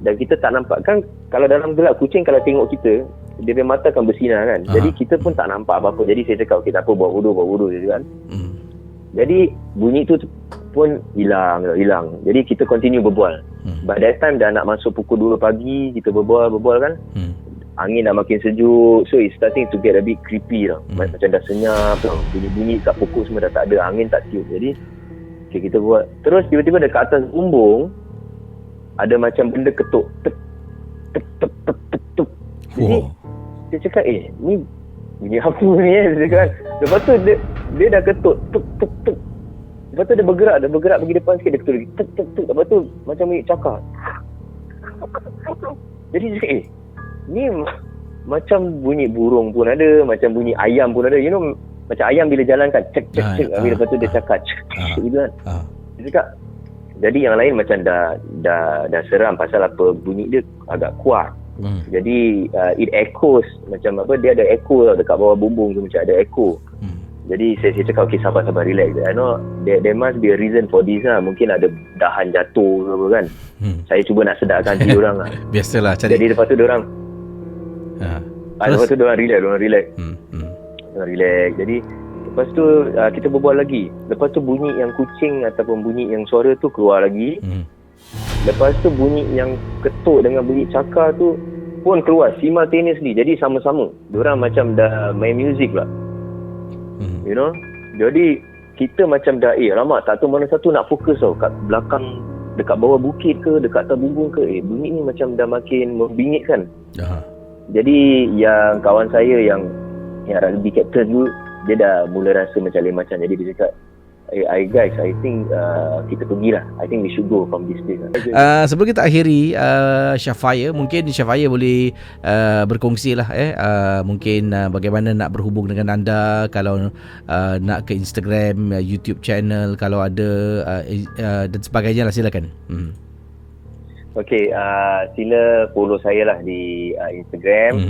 Dan kita tak nampak kan, kalau dalam gelap, kucing kalau tengok kita, dia punya mata akan bersinar kan. Jadi kita pun tak nampak apa-apa. Jadi saya cakap, okey tak apa, buat wudu je kan. Jadi bunyi tu pun hilang. Jadi kita continue berbual. By that time dah nak masuk pukul 2 pagi, kita berbual kan. Angin dah makin sejuk, so it's starting to get a bit creepy lah. Macam dah senyap, bunyi-bunyi kat pokok semua dah tak ada, angin tak tiup. Jadi okay, kita buat. Terus tiba-tiba dekat atas bumbung ada macam benda ketuk. Tek tek tek tek tek tek. Jadi saya cakap, ni bunyi apa ni saya cakap. Lepas tu dia dah ketuk tek tek tek. Lepas tu dia bergerak pergi depan sikit, dia ketuk lagi tek tek tek. Lepas tu macam bunyi cakar. Jadi saya cakap, ni macam bunyi burung pun ada, macam bunyi ayam pun ada. You know, macam ayam bila jalan kan, cek cek cek. Lepas tu dia cakap cek gitu kan. Dia cakap, jadi yang lain macam dah seram pasal apa, bunyi dia agak kuat. Jadi it echoes, macam apa, dia ada echo dekat bawah bumbung tu, macam ada echo. Jadi saya cakap, okay, sabar relax. I know there must be a reason for this lah. Mungkin ada dahan jatuh ke apa kan. Saya cuba nak sedarkan diri orang lah. Biasalah cari. Jadi lepas tu diorang lepas tu diorang relax. Relax. Jadi lepas tu kita berbual lagi. Lepas tu bunyi yang kucing ataupun bunyi yang suara tu keluar lagi. Lepas tu bunyi yang ketuk dengan bunyi cakar tu pun keluar simultaneously. Jadi sama-sama. Diorang macam dah main music lah. You know. Jadi kita macam dah alamak, tak tahu mana satu nak fokus tau. Kat belakang, dekat bawah bukit ke, dekat atas bumbung ke, bunyi ni macam dah makin membingit kan. Jadi yang kawan saya yang rugby captain tu, dia dah mula rasa macam lain macam. Jadi dia cakap, guys, I think kita pergilah. I think we should go from this place. Sebelum kita akhiri, Syafaya, mungkin Syafaya boleh berkongsi lah mungkin bagaimana nak berhubung dengan anda, kalau nak ke Instagram, YouTube channel, kalau ada dan sebagainya lah, silakan. Okay, sila follow saya lah di Instagram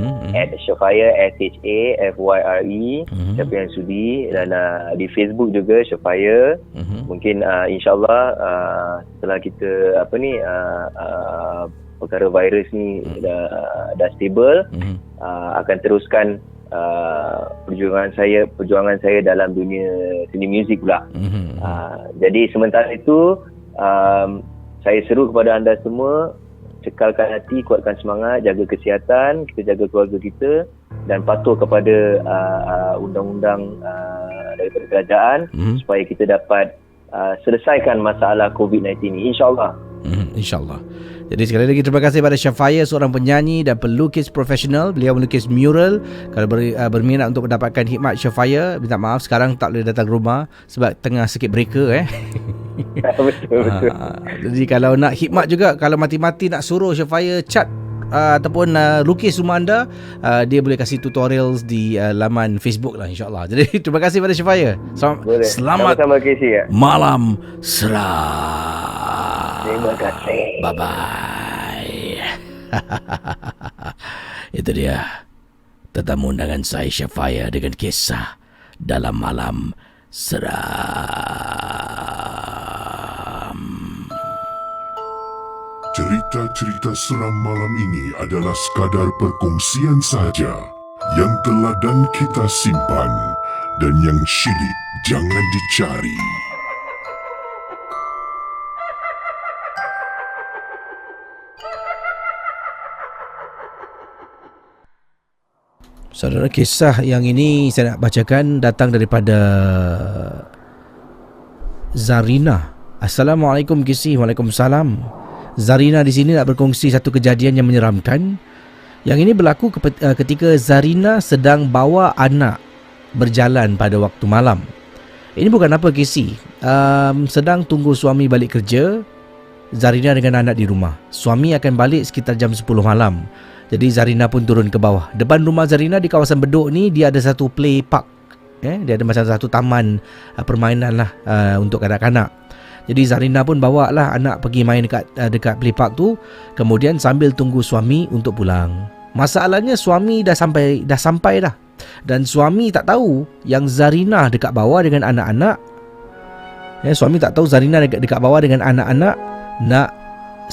@Syafaya, SHAFYRE, Syafian Sudi, dan di Facebook juga Syafaya. Mungkin insyaAllah setelah kita perkara virus ni dah stable, akan teruskan perjuangan saya dalam dunia seni muzik pula. Jadi sementara itu saya seru kepada anda semua, cekalkan hati, kuatkan semangat, jaga kesihatan, kita jaga keluarga kita dan patuh kepada undang-undang daripada kerajaan supaya kita dapat selesaikan masalah COVID-19 ini, insyaAllah. InsyaAllah. Jadi sekali lagi terima kasih pada Syafaya, seorang penyanyi dan pelukis profesional. Beliau melukis mural. Kalau berminat untuk mendapatkan khidmat Syafaya, minta maaf sekarang tak boleh datang rumah sebab tengah sikit breaker Betul. Jadi kalau nak khidmat juga, kalau mati-mati nak suruh Syafaya cat ataupun lukis rumah anda, dia boleh kasih tutorials di laman Facebook lah, insyaAllah. Jadi terima kasih pada Syafaya. Selamat sama-sama Casey, malam seram. Terima kasih. Bye-bye. Itu dia tetamu undangan saya, Syafaya, dengan kisah dalam malam seram. Cerita-cerita seram malam ini adalah sekadar perkongsian sahaja yang telah dan kita simpan, dan yang syilid jangan dicari. Saudara, kisah yang ini saya nak bacakan datang daripada Zarina. Assalamualaikum Kisi. Waalaikumsalam. Zarina di sini nak berkongsi satu kejadian yang menyeramkan. Yang ini berlaku ketika Zarina sedang bawa anak berjalan pada waktu malam. Ini bukan apa Kisi. Sedang tunggu suami balik kerja, Zarina dengan anak di rumah. Suami akan balik sekitar jam 10 malam. Jadi Zarina pun turun ke bawah. Depan rumah Zarina di kawasan Bedok ni, dia ada satu play park. Dia ada macam satu taman permainan lah untuk kanak-kanak. Jadi Zarina pun bawa lah anak pergi main dekat play park tu. Kemudian sambil tunggu suami untuk pulang. Masalahnya suami dah sampai dah. Dan suami tak tahu yang Zarina dekat bawah dengan anak-anak. Suami tak tahu Zarina dekat bawah dengan anak-anak, nak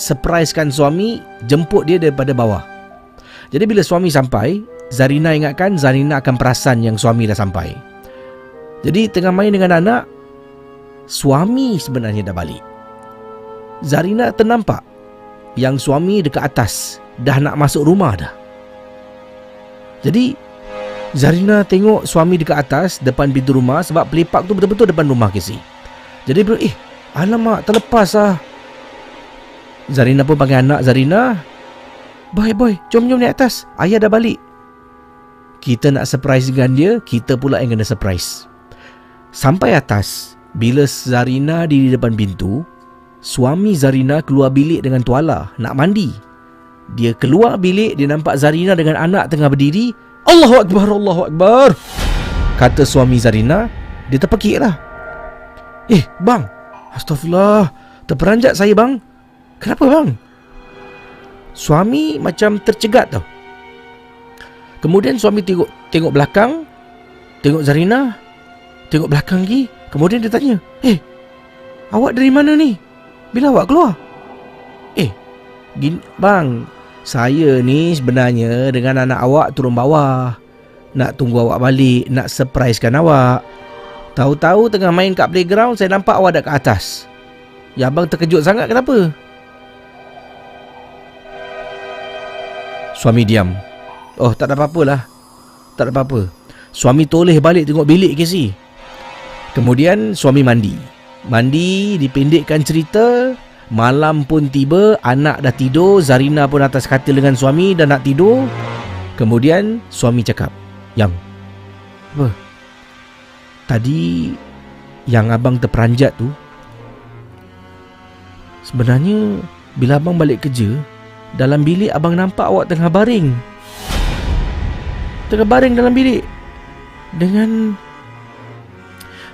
surprisekan suami, jemput dia daripada bawah. Jadi bila suami sampai, Zarina ingatkan Zarina akan perasan yang suami dah sampai. Jadi tengah main dengan anak, suami sebenarnya dah balik. Zarina ternampak yang suami dekat atas, dah nak masuk rumah dah. Jadi Zarina tengok suami dekat atas depan pintu rumah, sebab play park tu betul-betul depan rumah Casey. Jadi bro, alamak, terlepas lah. Zarina pun panggil anak Zarina, Boy, jom naik atas, ayah dah balik. Kita nak surprise dengan dia, kita pula yang kena surprise. Sampai atas, bila Zarina di depan pintu, suami Zarina keluar bilik dengan tuala, nak mandi. Dia keluar bilik, dia nampak Zarina dengan anak tengah berdiri. Allahu Akbar. Kata suami Zarina, dia terpekik lah. Bang, astagfirullah, terperanjat saya bang. Kenapa bang? Suami macam tercegat tau. Kemudian suami tengok belakang, tengok Zarina, tengok belakang lagi. Kemudian dia tanya, awak dari mana ni? Bila awak keluar? Bang, saya ni sebenarnya dengan anak awak turun bawah, nak tunggu awak balik, nak surprisekan awak. Tahu-tahu tengah main kat playground, saya nampak awak dah kat atas. Ya abang terkejut sangat, kenapa? Suami diam. Tak ada apa-apa lah. Tak ada apa-apa. Suami toleh balik tengok bilik Casey. Kemudian suami mandi. Dipendekkan cerita. Malam pun tiba, anak dah tidur, Zarina pun atas katil dengan suami dah nak tidur. Kemudian suami cakap, Yang, apa? Tadi yang abang terperanjat tu, sebenarnya bila abang balik kerja, dalam bilik abang nampak awak tengah baring dalam bilik dengan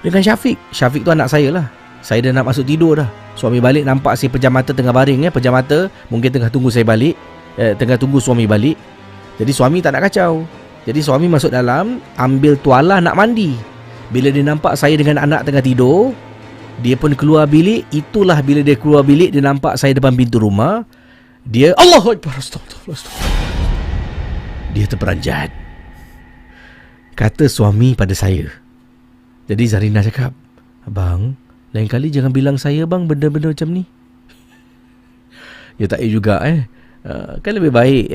Syafiq. Syafiq tu anak saya lah. Saya dah nak masuk tidur dah. Suami balik nampak si pejam mata tengah baring. Pejam mata mungkin tengah tunggu saya balik, tengah tunggu suami balik. Jadi suami tak nak kacau. Jadi suami masuk dalam, ambil tuala nak mandi. Bila dia nampak saya dengan anak tengah tidur, dia pun keluar bilik. Itulah bila dia keluar bilik, dia nampak saya depan pintu rumah. Dia Allahu Akbar, astagfirullah. Dia terperanjat. Kata suami pada saya. Jadi Zarina cakap, abang, lain kali jangan bilang saya bang benda-benda macam ni. Ya tak juga kan lebih baik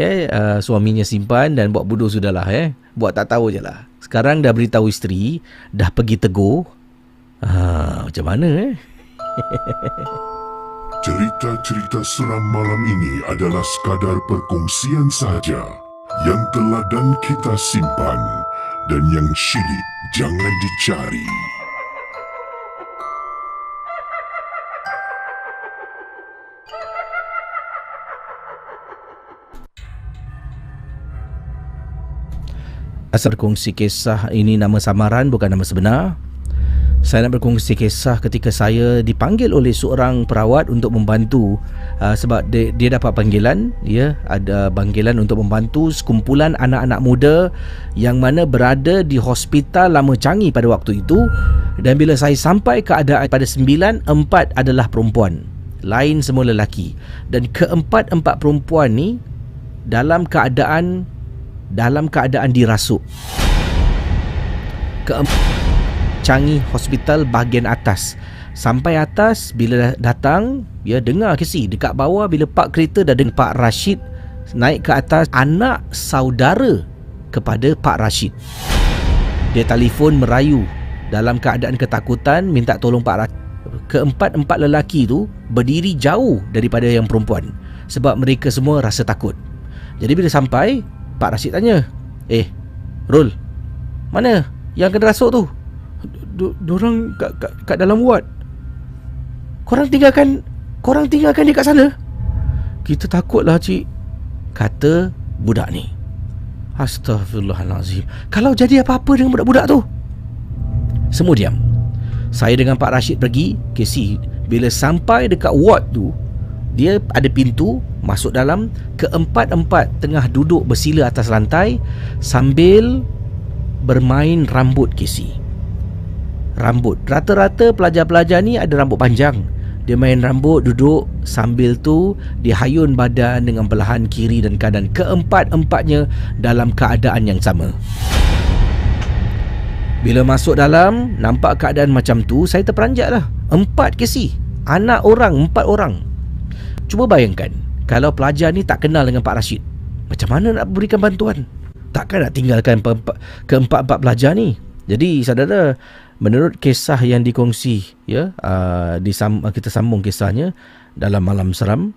suaminya simpan dan buat bodoh sudahlah. Buat tak tahu je lah. Sekarang dah beritahu isteri, dah pergi tegur. Macam mana Cerita-cerita seram malam ini adalah sekadar perkongsian sahaja yang telah dan kita simpan, dan yang syilid jangan dicari. Asal berkongsi kisah ini nama samaran, bukan nama sebenar. Saya nak berkongsi kisah ketika saya dipanggil oleh seorang perawat untuk membantu sebab dia dapat panggilan, ada panggilan untuk membantu sekumpulan anak-anak muda yang mana berada di hospital Lama Changi pada waktu itu. Dan bila saya sampai keadaan pada 9, 4 adalah perempuan, lain semua lelaki. Dan keempat-empat perempuan ni dalam keadaan dirasuk. Changi Hospital bahagian atas. Sampai atas, bila datang, dengar Casey, dekat bawah bila park kereta dah dengar Pak Rashid naik ke atas, anak saudara kepada Pak Rashid. Dia telefon merayu dalam keadaan ketakutan, minta tolong Pak Rashid. Keempat-empat lelaki tu berdiri jauh daripada yang perempuan sebab mereka semua rasa takut. Jadi bila sampai, Pak Rashid tanya, Rul, mana yang kena rasuk tu? Diorang kat dalam ward. Korang tinggalkan Korang tinggalkan dia kat sana. Kita takutlah cik, kata budak ni. Astaghfirullahalazim. Kalau jadi apa-apa dengan budak-budak tu? Semua diam. Saya dengan Pak Rashid pergi. Casey, bila sampai dekat ward tu, dia ada pintu masuk dalam. Keempat-empat tengah duduk bersila atas lantai sambil bermain rambut, Casey. Rambut. Rata-rata pelajar-pelajar ni ada rambut panjang. Dia main rambut, duduk, sambil tu dia hayun badan dengan belahan kiri dan kanan. Keempat-empatnya dalam keadaan yang sama. Bila masuk dalam, nampak keadaan macam tu, saya terperanjat lah. 4 Casey. Anak orang, 4 orang. Cuba bayangkan, kalau pelajar ni tak kenal dengan Pak Rashid, macam mana nak berikan bantuan? Takkan nak tinggalkan keempat-empat pelajar ni. Jadi saudara, menurut kisah yang dikongsi, ya, kita sambung kisahnya dalam Malam Seram.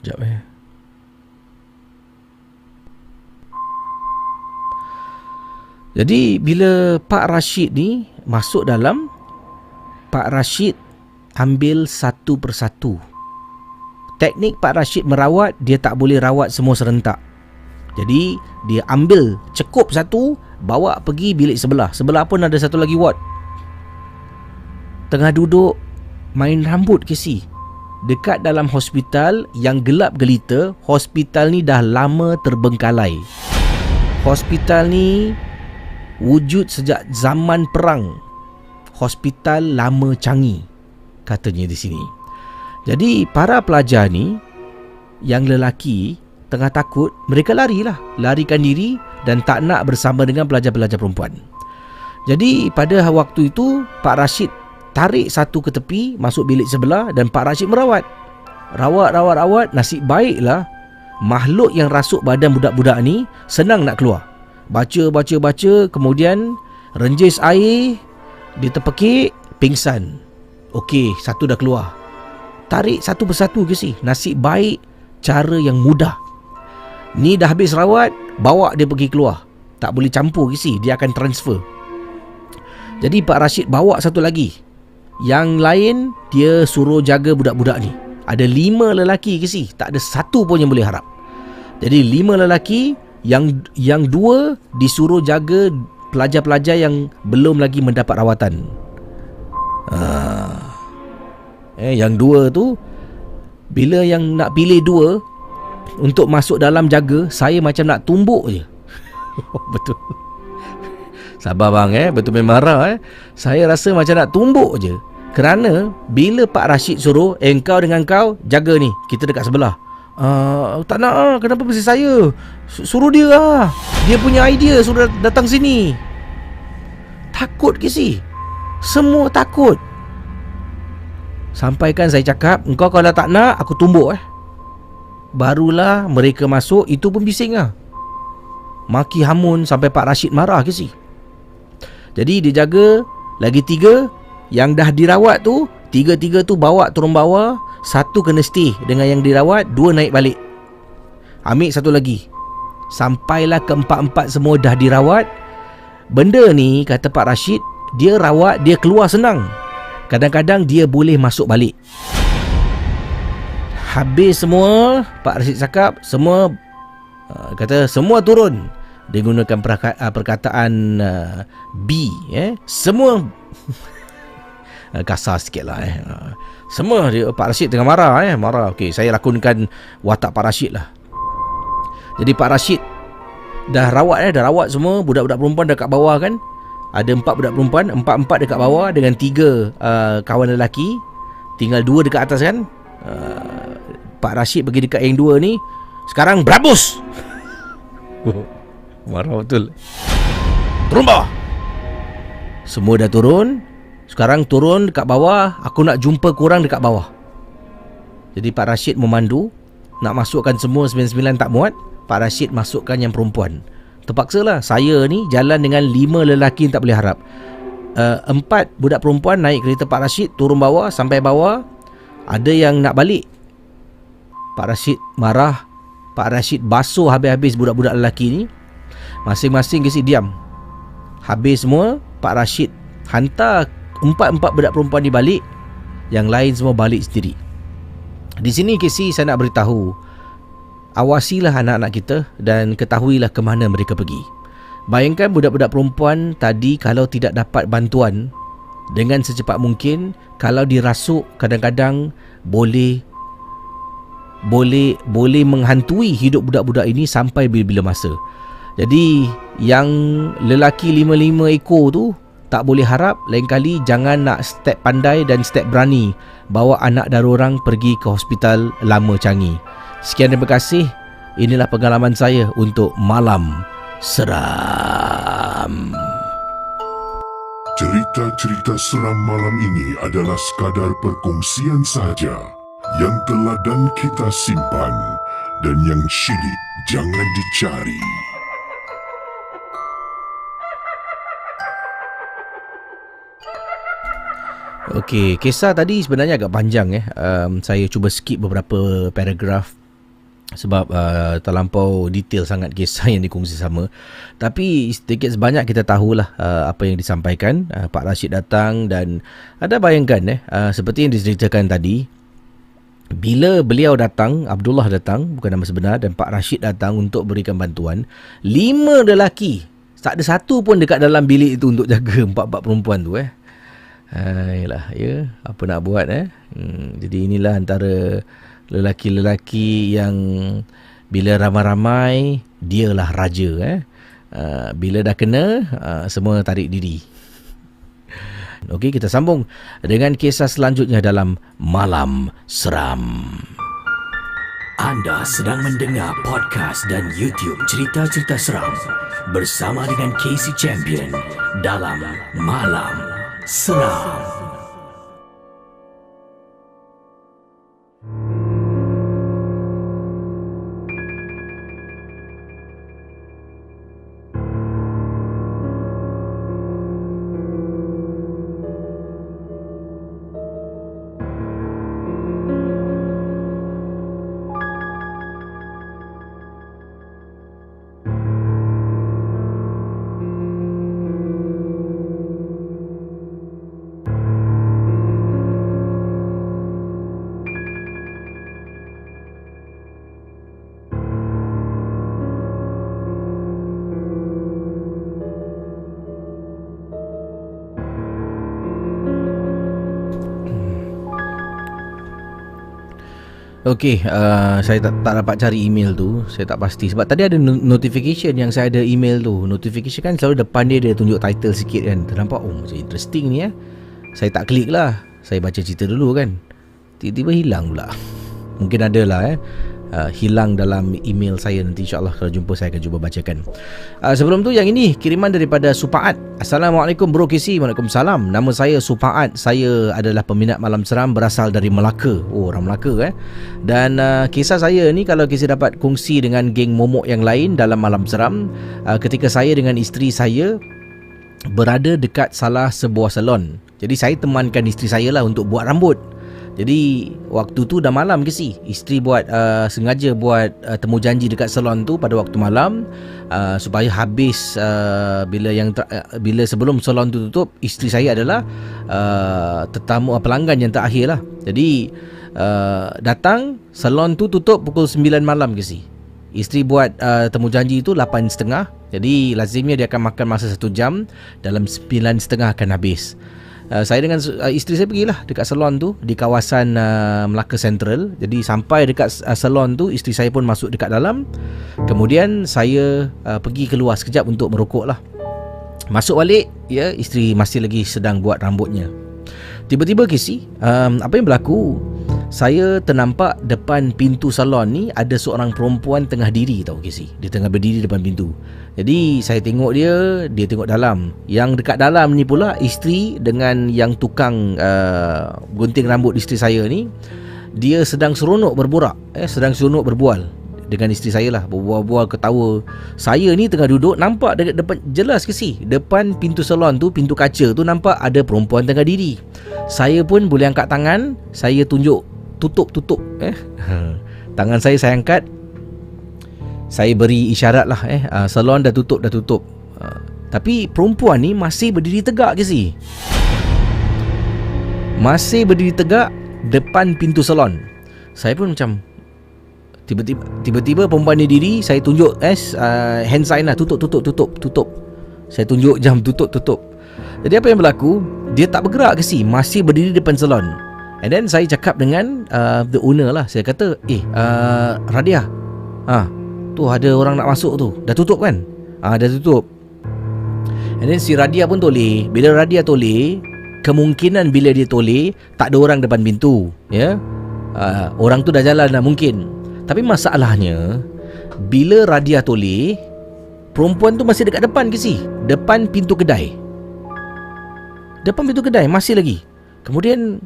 Sekejap Jadi bila Pak Rashid ni masuk dalam, Pak Rashid ambil satu persatu. Teknik Pak Rashid merawat, dia tak boleh rawat semua serentak. Jadi dia ambil, cekup satu, bawa pergi bilik sebelah. Sebelah pun ada satu lagi ward. Tengah duduk main rambut, Casey. Dekat dalam hospital yang gelap gelita. Hospital ni dah lama terbengkalai. Hospital ni wujud sejak zaman perang. Hospital lama canggih, katanya di sini. Jadi para pelajar ni yang lelaki tengah takut, mereka larikan diri dan tak nak bersama dengan pelajar-pelajar perempuan. Jadi pada waktu itu Pak Rashid tarik satu ke tepi, masuk bilik sebelah, dan Pak Rashid merawat. Rawat, nasib baiklah makhluk yang rasuk badan budak-budak ni senang nak keluar. Baca, kemudian renjis air, dia terpekik, pingsan. Okey, satu dah keluar. Tarik satu persatu ke si. Nasib baik, cara yang mudah. Ni dah habis rawat, bawa dia pergi keluar. Tak boleh campur ke si, dia akan transfer. Jadi Pak Rashid bawa satu lagi. Yang lain, dia suruh jaga budak-budak ni. Ada 5 lelaki ke si, tak ada satu pun yang boleh harap. Jadi 5 lelaki, yang 2 disuruh jaga pelajar-pelajar yang belum lagi mendapat rawatan. Yang 2 tu, bila yang nak pilih 2 untuk masuk dalam jaga, saya macam nak tumbuk je. Betul. Sabar bang, betul memang marah. Saya rasa macam nak tumbuk je. Kerana bila Pak Rashid suruh, engkau dengan kau jaga ni, kita dekat sebelah. Tak nak, kenapa mesti saya? Suruh dia lah. Dia punya idea, suruh datang sini. Takut ke si? Semua takut. Sampaikan saya cakap, engkau kalau tak nak, aku tumbuk. Barulah mereka masuk. Itu pun bising lah. Maki hamun sampai Pak Rashid marah ke si. Jadi dia jaga lagi 3. Yang dah dirawat tu, 3 tu bawa turun bawah. 1 kena stay dengan yang dirawat, 2 naik balik. Ambil satu lagi. Sampailah ke-4 semua dah dirawat. Benda ni, kata Pak Rashid, dia rawat, dia keluar senang. Kadang-kadang dia boleh masuk balik. Habis semua, Pak Rashid cakap, semua kata semua turun. Dia gunakan perkataan B, semua kasar sikit lah. Semua dia, Pak Rashid tengah marah. Marah. Okey, saya lakonkan watak Pak Rashid lah. Jadi Pak Rashid dah rawat semua. Budak-budak perempuan dekat bawah kan. Ada 4 budak perempuan, 4 dekat bawah dengan 3 kawan lelaki. Tinggal 2 dekat atas kan. Pak Rashid pergi dekat yang 2 ni. Sekarang berabus. Marah betul. Turun bawah. Semua dah turun. Sekarang turun dekat bawah. Aku nak jumpa korang dekat bawah. Jadi Pak Rashid memandu. Nak masukkan semua 99 tak muat. Pak Rashid masukkan yang perempuan. Terpaksalah. Saya ni jalan dengan 5 lelaki yang tak boleh harap. 4 budak perempuan naik kereta Pak Rashid, turun bawah, sampai bawah. Ada yang nak balik. Pak Rashid marah. Pak Rashid basuh habis-habis budak-budak lelaki ni. Masing-masing kasi diam. Habis semua, Pak Rashid hantar 4 budak perempuan ni balik. yang lain semua balik sendiri. Di sini Casey, saya nak beritahu, awasilah anak-anak kita dan ketahuilah ke mana mereka pergi. Bayangkan budak-budak perempuan tadi kalau tidak dapat bantuan, dengan secepat mungkin kalau dirasuk kadang-kadang boleh menghantui hidup budak-budak ini sampai bila-bila masa. Jadi yang lelaki 5 ekor tu tak boleh harap, lain kali jangan nak step pandai dan step berani bawa anak dan orang pergi ke hospital lama Changi. Sekian, terima kasih. Inilah pengalaman saya untuk Malam Seram. Cerita-cerita seram malam ini adalah sekadar perkongsian sahaja yang telah dan kita simpan, dan yang syilid jangan dicari. Okey, kisah tadi sebenarnya agak panjang saya cuba skip beberapa paragraf sebab terlampau detail sangat kisah yang dikongsi sama. Tapi sedikit sebanyak kita tahulah apa yang disampaikan. Pak Rashid datang dan ada bayangkan seperti yang diceritakan tadi, bila beliau datang, Abdullah datang, bukan nama sebenar, dan Pak Rashid datang untuk berikan bantuan, 5 lelaki, tak ada satu pun dekat dalam bilik itu untuk jaga 4 perempuan tu Yalah, ya, apa nak buat Jadi inilah antara lelaki-lelaki yang bila ramai-ramai dialah raja bila dah kena semua tarik diri. Okey, kita sambung dengan kisah selanjutnya dalam Malam Seram. Anda sedang mendengar podcast dan YouTube cerita-cerita seram bersama dengan Casey Champion dalam Malam Seram. Okey, saya tak dapat cari email tu. Saya tak pasti sebab tadi ada notification yang saya ada email tu. Notification kan selalu depan dia tunjuk title sikit kan. Ternampak macam interesting ni Saya tak klik lah. Saya baca cerita dulu kan. Tiba-tiba hilang pula. Mungkin ada lah hilang dalam email saya. Nanti insyaAllah kalau jumpa saya akan cuba bacakan. Sebelum tu yang ini kiriman daripada Supaat. Assalamualaikum Bro Casey. Waalaikumsalam. Nama saya Supaat. Saya adalah peminat Malam Seram berasal dari Melaka. Oh, orang Melaka Dan kisah saya ni kalau Casey dapat kongsi dengan geng momok yang lain dalam Malam Seram, ketika saya dengan isteri saya berada dekat salah sebuah salon. Jadi saya temankan isteri saya lah untuk buat rambut. Jadi waktu tu dah malam ke si isteri buat sengaja buat temu janji dekat salon tu pada waktu malam supaya habis bila sebelum salon tu tutup, isteri saya adalah tetamu pelanggan yang terakhir lah. Jadi datang, salon tu tutup pukul 9 malam ke si. Isteri buat temu janji tu 8.30. Jadi lazimnya dia akan makan masa 1 jam, dalam 9.30 akan habis. Saya dengan isteri saya pergilah dekat salon tu di kawasan Melaka Central. Jadi sampai dekat salon tu, isteri saya pun masuk dekat dalam. Kemudian saya pergi keluar sekejap untuk merokok lah. Masuk balik, isteri masih lagi sedang buat rambutnya. Tiba-tiba Casey, apa yang berlaku? Saya ternampak depan pintu salon ni ada seorang perempuan tengah diri tau Casey. Dia tengah berdiri depan pintu. Jadi saya tengok dia tengok dalam. Yang dekat dalam ni pula isteri dengan yang tukang gunting rambut isteri saya ni, dia sedang seronok berborak, sedang seronok berbual dengan isteri saya lah, berbual-bual ketawa. Saya ni tengah duduk, nampak depan jelas Casey, depan pintu salon tu, pintu kaca tu nampak ada perempuan tengah diri. Saya pun boleh angkat tangan, saya tunjuk tutup. Tangan saya angkat, saya beri isyarat lah salon dah tutup. Tapi perempuan ni masih berdiri tegak Casey. Masih berdiri tegak depan pintu salon. Saya pun macam Tiba-tiba perempuan ni diri. Saya tunjuk hand sign lah, tutup. Saya tunjuk jam tutup. Jadi apa yang berlaku, dia tak bergerak ke si, masih berdiri depan salon. And then saya cakap dengan the owner lah. Saya kata, Radia, tu ada orang nak masuk tu. Dah tutup kan? Dah tutup. And then si Radia pun toleh. Bila Radia toleh, kemungkinan bila dia toleh, tak ada orang depan pintu, ya. Orang tu dah jalan dah mungkin. Tapi masalahnya, bila Radia toleh, perempuan tu masih dekat depan ke si? Depan pintu kedai. Depan pintu kedai masih lagi. Kemudian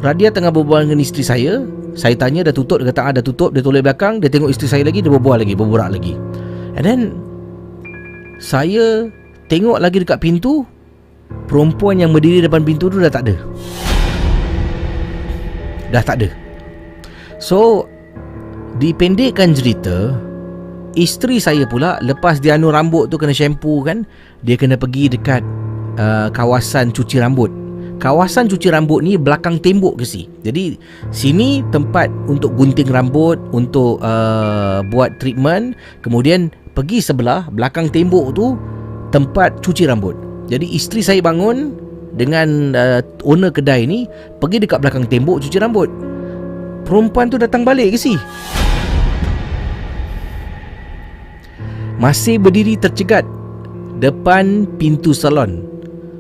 Radia tengah berbual dengan isteri saya. Saya tanya dah tutup, dia kata dah tutup. Dia toleh belakang, dia tengok isteri saya lagi, dia berbual lagi. And then saya tengok lagi dekat pintu, perempuan yang berdiri depan pintu tu dah tak ada. So, dipendekkan cerita, isteri saya pula lepas dia anu rambut tu kena shampoo kan, dia kena pergi dekat kawasan cuci rambut. Kawasan cuci rambut ni belakang tembok ke si. Jadi sini tempat untuk gunting rambut, untuk buat treatment. Kemudian pergi sebelah belakang tembok tu tempat cuci rambut. Jadi isteri saya bangun dengan owner kedai ni pergi dekat belakang tembok cuci rambut. Perempuan tu datang balik ke si, masih berdiri tercegat depan pintu salon.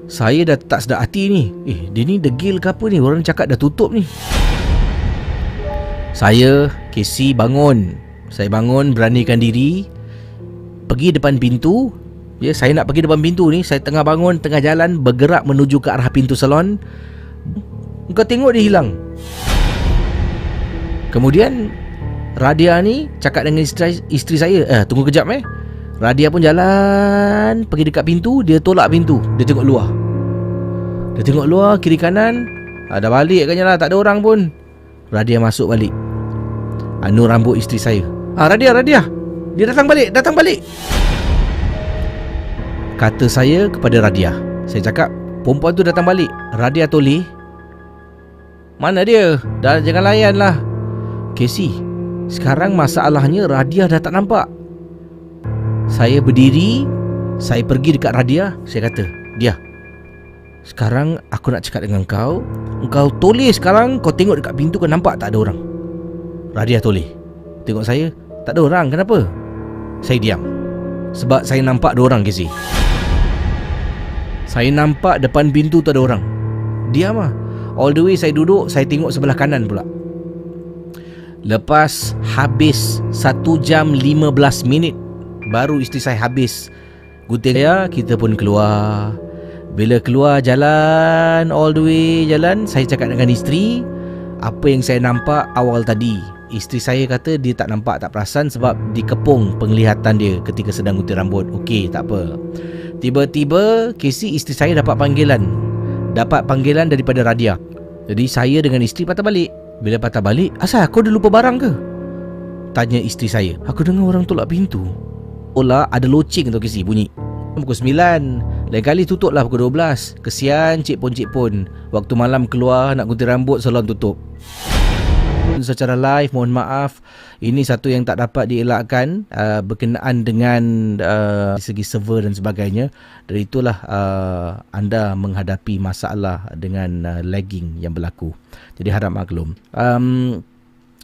Saya dah tak sedar hati ni. Dia ni degil ke apa ni? Orang cakap dah tutup ni. Saya, Casey, bangun. Saya bangun, beranikan diri, pergi depan pintu. Ya, saya nak pergi depan pintu ni. Saya tengah bangun, tengah jalan, bergerak menuju ke arah pintu salon. Kau tengok dia hilang. Kemudian Radia ni cakap dengan isteri saya, tunggu kejap Radia pun jalan pergi dekat pintu. Dia tolak pintu, dia tengok luar kiri kanan. Dah balik kan lah, tak ada orang pun. Radia masuk balik, anu rambut isteri saya. Radia, dia datang balik, kata saya kepada Radia. Saya cakap, perempuan tu datang balik. Radia toleh, mana dia? Dah, jangan layan lah. Casey, sekarang masalahnya Radia dah tak nampak. Saya berdiri, saya pergi dekat Radia. Saya kata, dia, sekarang aku nak cakap dengan kau. Kau toleh sekarang, kau tengok dekat pintu, kau nampak tak ada orang? Radia toleh, tengok saya, tak ada orang. Kenapa? Saya diam. Sebab saya nampak ada orang, Casey. Saya nampak depan pintu tu ada orang. Diam lah. All the way saya duduk, saya tengok sebelah kanan pula. Lepas habis 1 jam 15 minit baru isteri saya habis gunting saya, kita pun keluar. Bila keluar jalan, all the way jalan, saya cakap dengan isteri apa yang saya nampak awal tadi. Isteri saya kata dia tak nampak, tak perasan sebab dikepung penglihatan dia ketika sedang gunting rambut. Okey, tak apa. Tiba-tiba Casey, isteri saya dapat panggilan daripada Radia. Jadi saya dengan isteri patah balik. Bila patah balik, asal aku dah lupa barang ke? Tanya isteri saya. Aku dengar orang tolak pintu. Olah, ada loceng tu Casey bunyi. Pukul 9. Lain kali tutup lah pukul 12. Kesian cik pun. Waktu malam keluar nak gunting rambut, salon tutup. Secara live, mohon maaf, ini satu yang tak dapat dielakkan berkenaan dengan segi server dan sebagainya. Dari itulah anda menghadapi masalah dengan lagging yang berlaku. Jadi harap maklum.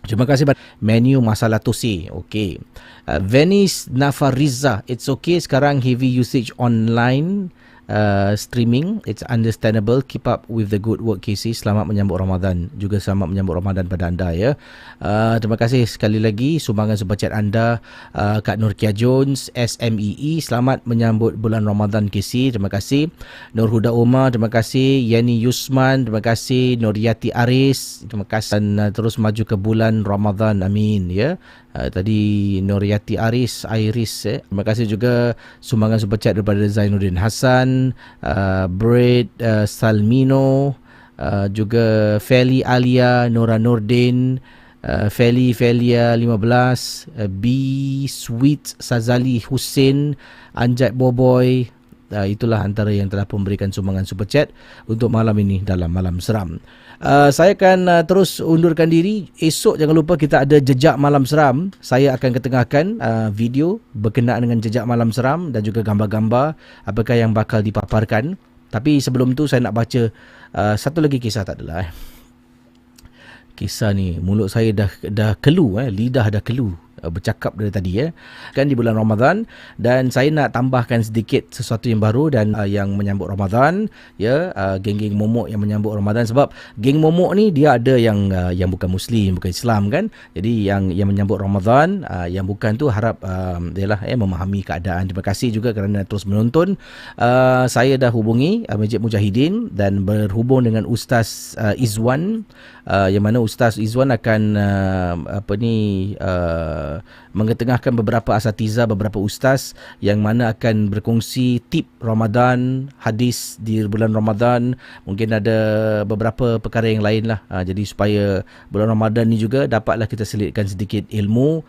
Terima kasih pada menu masalah tosi. Okey. Venice Nafariza, it's okay sekarang heavy usage online streaming, it's understandable. Keep up with the good work, Casey. Selamat menyambut Ramadan. Juga selamat menyambut Ramadan pada anda ya. Terima kasih sekali lagi sumbangan super chat anda, Kak Nurkia Jones, SMEE. Selamat menyambut bulan Ramadan, Casey. Terima kasih. Nur Huda Umar, terima kasih. Yani Yusman, terima kasih. Nuriyati Aris, terima kasih. Dan terus maju ke bulan Ramadan, amin ya. Tadi Nuriyati Iris terima kasih juga sumbangan super chat daripada Zainuddin Hassan, Braid Salmino, juga Feli Alia, Nora Nordin, Felia 15, B Sweet Sazali Hussein, Anjat Boboy, itulah antara yang telah memberikan sumbangan super chat untuk malam ini dalam Malam Seram. Saya akan terus undurkan diri. Esok jangan lupa kita ada Jejak Malam Seram. Saya akan ketengahkan video berkenaan dengan Jejak Malam Seram dan juga gambar-gambar apakah yang bakal dipaparkan. Tapi sebelum tu saya nak baca satu lagi kisah, tak adalah kisah ni mulut saya dah kelu, lidah dah kelu bercakap dari tadi kan di bulan Ramadan, dan saya nak tambahkan sedikit sesuatu yang baru dan yang menyambut Ramadan geng-geng momok yang menyambut Ramadan, sebab geng momok ni dia ada yang bukan Muslim, bukan Islam kan. Jadi yang menyambut Ramadan, yang bukan tu harap memahami keadaan. Terima kasih juga kerana terus menonton. Saya dah hubungi Masjid Mujahidin dan berhubung dengan Ustaz Izwan, yang mana Ustaz Izwan akan mengetengahkan beberapa asatiza, beberapa ustaz yang mana akan berkongsi tip Ramadan, hadis di bulan Ramadan. Mungkin ada beberapa perkara yang lain lah. Jadi supaya bulan Ramadan ni juga dapatlah kita selitkan sedikit ilmu,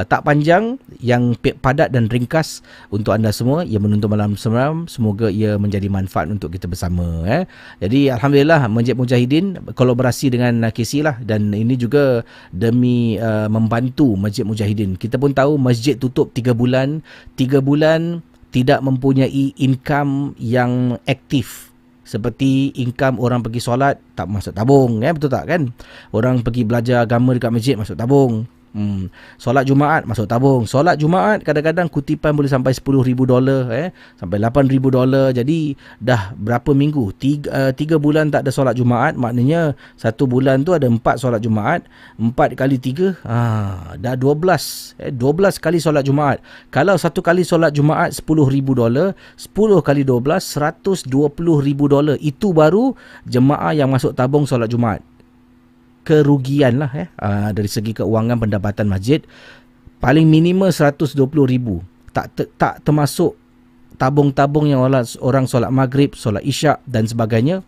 tak panjang, yang padat dan ringkas untuk anda semua yang menonton Malam Seram. Semoga ia menjadi manfaat untuk kita bersama. Jadi Alhamdulillah Masjid Mujahidin kolaborasi dengan KC lah, dan ini juga demi membantu Masjid Mujahidin. Kita pun tahu masjid tutup 3 bulan. 3 bulan tidak mempunyai income yang aktif. Seperti income orang pergi solat tak masuk tabung, betul tak kan? Orang pergi belajar agama dekat masjid masuk tabung. Solat Jumaat masuk tabung. Solat Jumaat kadang-kadang kutipan boleh sampai $10,000 sampai $8,000. Jadi dah berapa minggu, 3 bulan tak ada solat Jumaat. Maknanya 1 bulan tu ada 4 solat Jumaat. 4 kali 3 dah 12 kali solat Jumaat. Kalau 1 kali solat Jumaat $10,000, 10 kali 12 $120,000. Itu baru jemaah yang masuk tabung solat Jumaat. Kerugian lah dari segi keuangan pendapatan masjid paling minimum $120,000, tak termasuk tabung-tabung yang orang solat maghrib, solat isyak dan sebagainya.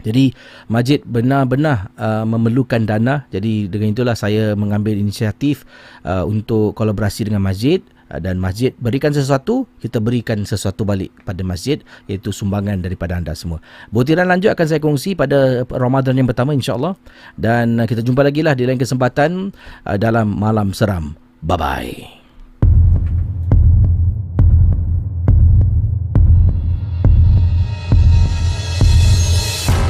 Jadi masjid benar-benar memerlukan dana. Jadi dengan itulah saya mengambil inisiatif untuk kolaborasi dengan masjid, dan masjid berikan sesuatu, kita berikan sesuatu balik pada masjid, iaitu sumbangan daripada anda semua. Butiran lanjut akan saya kongsi pada Ramadan yang pertama insya-Allah, dan kita jumpa lagi lah di lain kesempatan dalam Malam Seram. Bye-bye.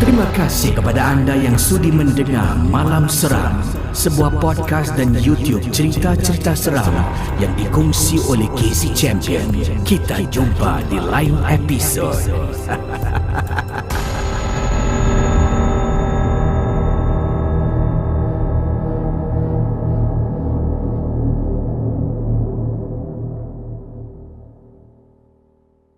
Terima kasih kepada anda yang sudi mendengar Malam Seram, sebuah podcast dan YouTube cerita-cerita seram yang dikongsi oleh KC Champion. Kita jumpa di lain episod.